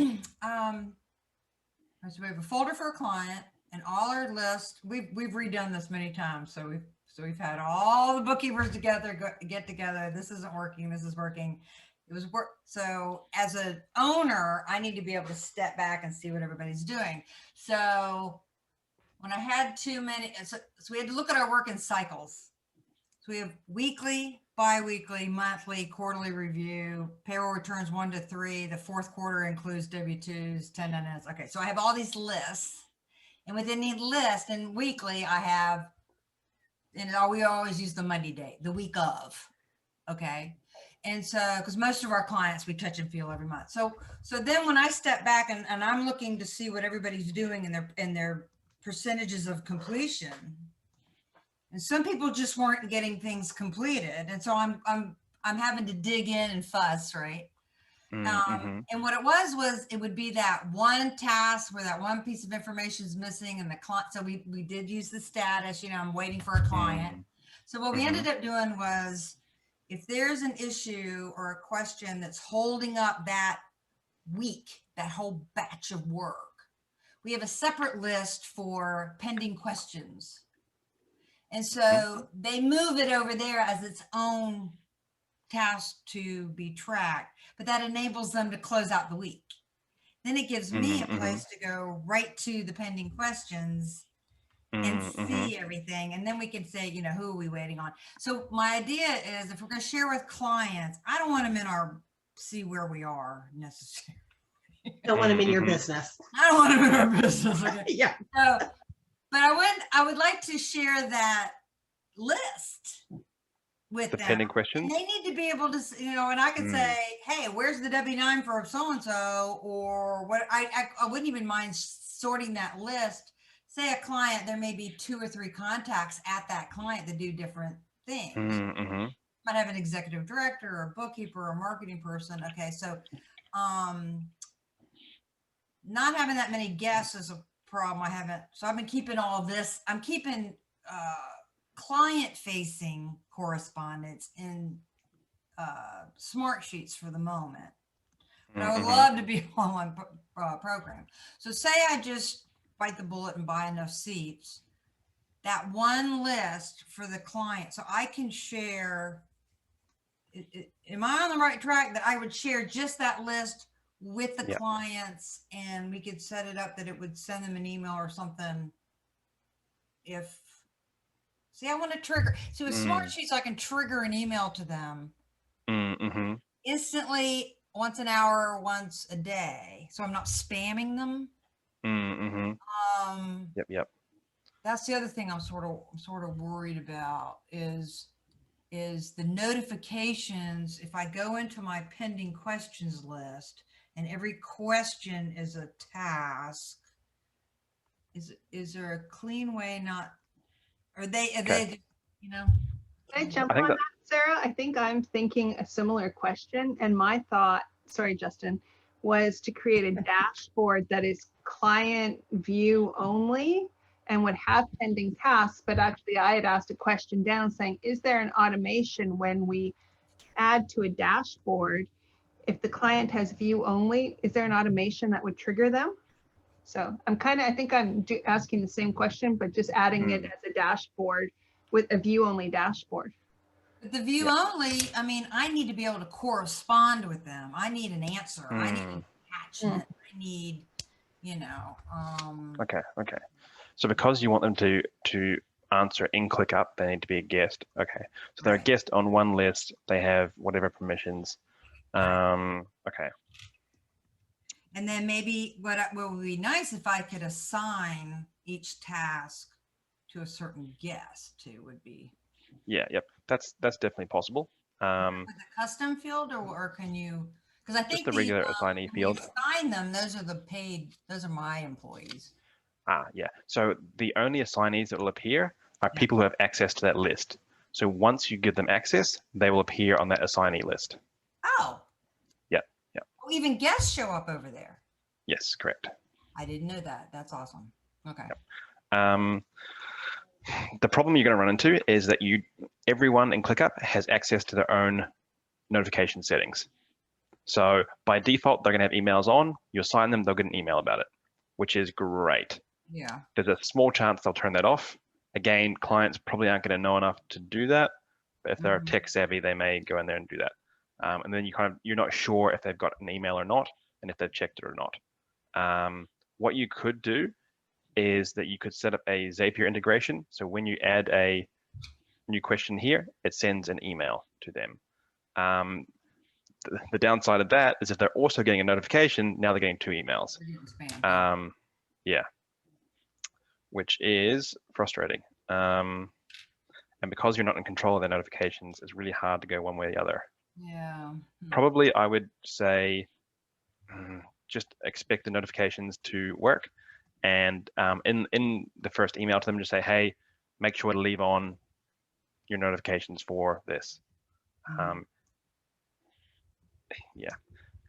Speaker 13: we have a folder for a client, and all our lists. We've redone this many times, so we've had all the bookkeepers together get together. This isn't working. This is working. It was work. So as an owner, I need to be able to step back and see what everybody's doing. So when I had too many, so we had to look at our work in cycles. So we have weekly, bi-weekly, monthly, quarterly review, payroll returns 1 to 3. The fourth quarter includes W-2s, 1099s. Okay, so I have all these lists, and within the list and weekly, I have, and we always use the Monday date, the week of. Okay, and so because most of our clients we touch and feel every month. So then when I step back and I'm looking to see what everybody's doing in their percentages of completion. And some people just weren't getting things completed, and so I'm having to dig in and fuss, right? And what it was it would be that one task where that one piece of information is missing, and the client. So we did use the status. I'm waiting for a client. So what we ended up doing was, if there's an issue or a question that's holding up that week, that whole batch of work, we have a separate list for pending questions. And so they move it over there as its own task to be tracked, but that enables them to close out the week. Then it gives me a place to go right to the pending questions and see everything. And then we can say, who are we waiting on? So my idea is, if we're going to share with clients, I don't want them in see where we are necessarily.
Speaker 1: Don't want them in your business.
Speaker 13: I don't want them in our business. Okay.
Speaker 1: Yeah.
Speaker 13: So, but I would like to share that list with
Speaker 2: the
Speaker 13: them.
Speaker 2: pending questions.
Speaker 13: And they need to be able to, and I could say, hey, where's the W-9 for so-and-so, or what? I wouldn't even mind sorting that list. Say a client, there may be 2 or 3 contacts at that client that do different things. Might have an executive director or a bookkeeper or a marketing person. Okay, so not having that many guests is a problem. So I've been keeping all this. I'm keeping client facing correspondence in smart sheets for the moment. And I would love to be on one program. So say I just bite the bullet and buy enough seats, that one list for the client, so I can share, am I on the right track that I would share just that list with the clients, and we could set it up that it would send them an email or something if, see, I want to trigger, so with Smart Sheets, I can trigger an email to them instantly, once an hour, once a day, so I'm not spamming them.
Speaker 2: Yep.
Speaker 13: That's the other thing I'm sort of worried about is the notifications. If I go into my pending questions list and every question is a task, is there a clean way not, they, you know?
Speaker 3: Can I jump on that, Sarah? I think I'm thinking a similar question. And my thought, sorry, Justin, was to create a dashboard that is client view only and would have pending tasks. But actually, I had asked a question down saying, is there an automation when we add to a dashboard? If the client has view only, is there an automation that would trigger them? So I think I'm asking the same question, but just adding it as a dashboard with a view only dashboard.
Speaker 13: But the view only, I mean, I need to be able to correspond with them. I need an answer. I need an attachment. I need, you know.
Speaker 2: Okay. So because you want them to answer in ClickUp, they need to be a guest. Okay. So they're a guest on one list. They have whatever permissions. Okay.
Speaker 13: And then maybe what would be nice if I could assign each task to a certain guest too would be.
Speaker 2: Yeah. Yep. That's definitely possible.
Speaker 13: With a custom field, or can you? Because I think
Speaker 2: just the regular assignee field.
Speaker 13: Assign them. Those are the paid. Those are my employees.
Speaker 2: Yeah. So the only assignees that will appear are people who have access to that list. So once you give them access, they will appear on that assignee list.
Speaker 13: Oh.
Speaker 2: Yeah.
Speaker 13: Oh, even guests show up over there.
Speaker 2: Yes, correct.
Speaker 13: I didn't know that. That's awesome. Okay.
Speaker 2: The problem you're going to run into is that everyone in ClickUp has access to their own notification settings. So by default, they're going to have emails on. You assign them, they'll get an email about it, which is great.
Speaker 13: Yeah.
Speaker 2: There's a small chance they'll turn that off. Again, clients probably aren't going to know enough to do that, but if they're tech savvy, they may go in there and do that. And then you're not sure if they've got an email or not, and if they've checked it or not. What you could do is that you could set up a Zapier integration. So when you add a new question here, it sends an email to them. The downside of that is if they're also getting a notification, now they're getting 2 emails. Yeah, which is frustrating. And because you're not in control of their notifications, it's really hard to go one way or the other.
Speaker 13: Yeah.
Speaker 2: Probably I would say just expect the notifications to work. And in the first email to them, just say, hey, make sure to leave on your notifications for this. Yeah,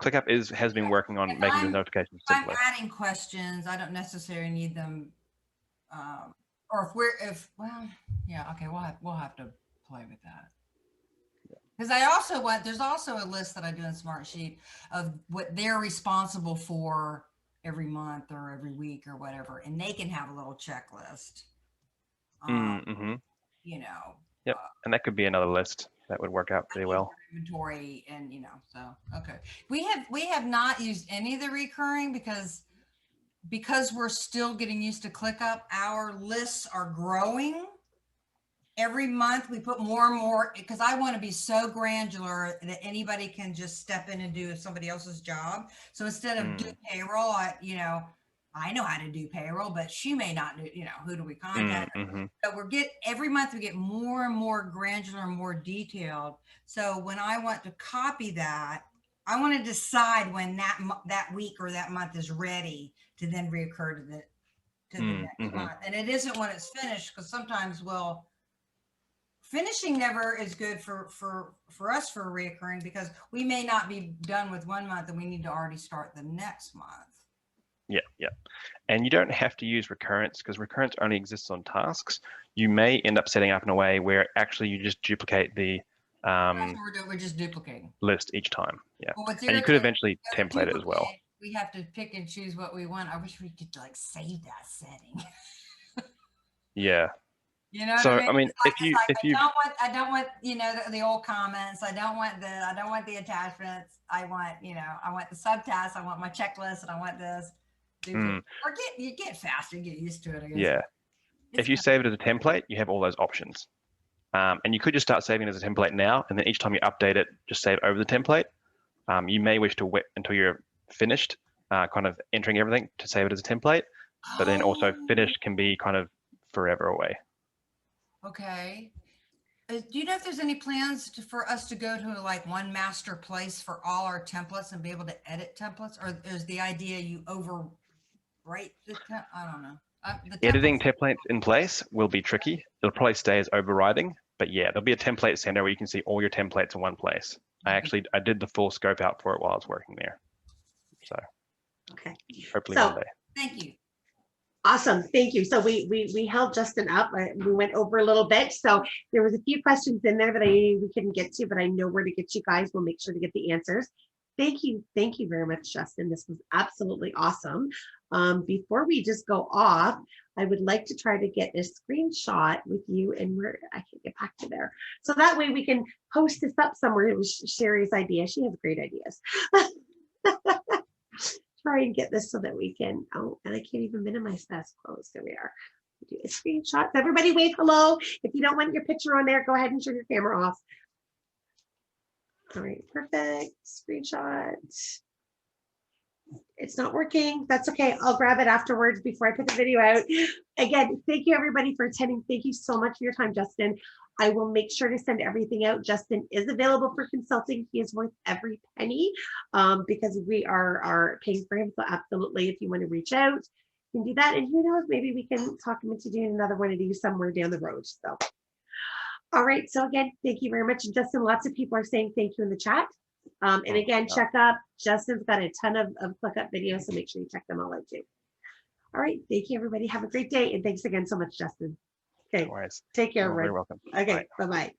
Speaker 2: ClickUp has been working on making the notifications simpler.
Speaker 13: If I'm adding questions, I don't necessarily need them. Or well, yeah, okay, we'll have to play with that. Because there's also a list that I do in Smartsheet of what they're responsible for every month or every week or whatever, and they can have a little checklist. You know.
Speaker 2: Yep, and that could be another list that would work out pretty well.
Speaker 13: Inventory, and you know, so okay. We have not used any of the recurring because we're still getting used to ClickUp. Our lists are growing. Every month we put more and more, because I want to be so granular that anybody can just step in and do somebody else's job. So instead of do payroll, I know how to do payroll, but she may not do, who do we contact? So every month we get more and more granular and more detailed. So when I want to copy that, I want to decide when that week or that month is ready to then reoccur to the next month. And it isn't when it's finished, because sometimes finishing never is good for us for reoccurring, because we may not be done with one month and we need to already start the next month.
Speaker 2: Yeah. And you don't have to use recurrence, because recurrence only exists on tasks. You may end up setting up in a way where actually you just duplicate the
Speaker 13: We're just duplicating.
Speaker 2: list each time. Yeah.
Speaker 13: Well, with
Speaker 2: And you could
Speaker 13: irritating,
Speaker 2: eventually template it as well.
Speaker 13: we have to pick and choose what we want. I wish we could like save that setting.
Speaker 2: Yeah.
Speaker 13: You know what
Speaker 2: So
Speaker 13: I mean?
Speaker 2: if you
Speaker 13: I don't want you know the old comments. I don't want the attachments. I want the subtasks. I want my checklist, and I want this. Or you get faster, you get used to it. I guess.
Speaker 2: Yeah. If you save it as a template, you have all those options. And you could just start saving it as a template now, and then each time you update it, just save over the template. You may wish to wait until you're finished, kind of entering everything to save it as a template, but then also finished can be kind of forever away.
Speaker 13: Okay. Do you know if there's any plans for us to go to like one master place for all our templates and be able to edit templates, or is the idea you overwrite the I don't know.
Speaker 2: Editing templates in place will be tricky. It'll probably stay as overriding, but yeah, there'll be a template center where you can see all your templates in one place. I did the full scope out for it while I was working there. So
Speaker 1: okay,
Speaker 2: hopefully one day.
Speaker 13: Thank you.
Speaker 1: Awesome, thank you. So we held Justin up. We went over a little bit. So there was a few questions in there that we couldn't get to, but I know where to get you guys. We'll make sure to get the answers. Thank you very much, Justin. This was absolutely awesome. Before we just go off, I would like to try to get a screenshot with you, and where I can get back to there. So that way we can post this up somewhere. It was Sherry's idea. She has great ideas. Try and get this so that we can, oh, and I can't even minimize that's closed. There we are. Do a screenshot. Everybody wave hello. If you don't want your picture on there, go ahead and turn your camera off. All right, perfect. Screenshot. It's not working. That's okay. I'll grab it afterwards before I put the video out. Again, thank you everybody for attending. Thank you so much for your time, Justin. I will make sure to send everything out. Justin is available for consulting. He is worth every penny because we are paying for him. So absolutely, if you want to reach out, you can do that. And who knows, maybe we can talk him into doing another one of these somewhere down the road. So, all right. So again, thank you very much. And Justin, lots of people are saying thank you in the chat. And again, check up. Justin's got a ton of ClickUp videos, so make sure you check them all out too. All right. Thank you, everybody. Have a great day. And thanks again so much, Justin. Okay.
Speaker 2: No worries.
Speaker 1: Take care.
Speaker 2: You're very welcome.
Speaker 1: Okay. Bye-bye.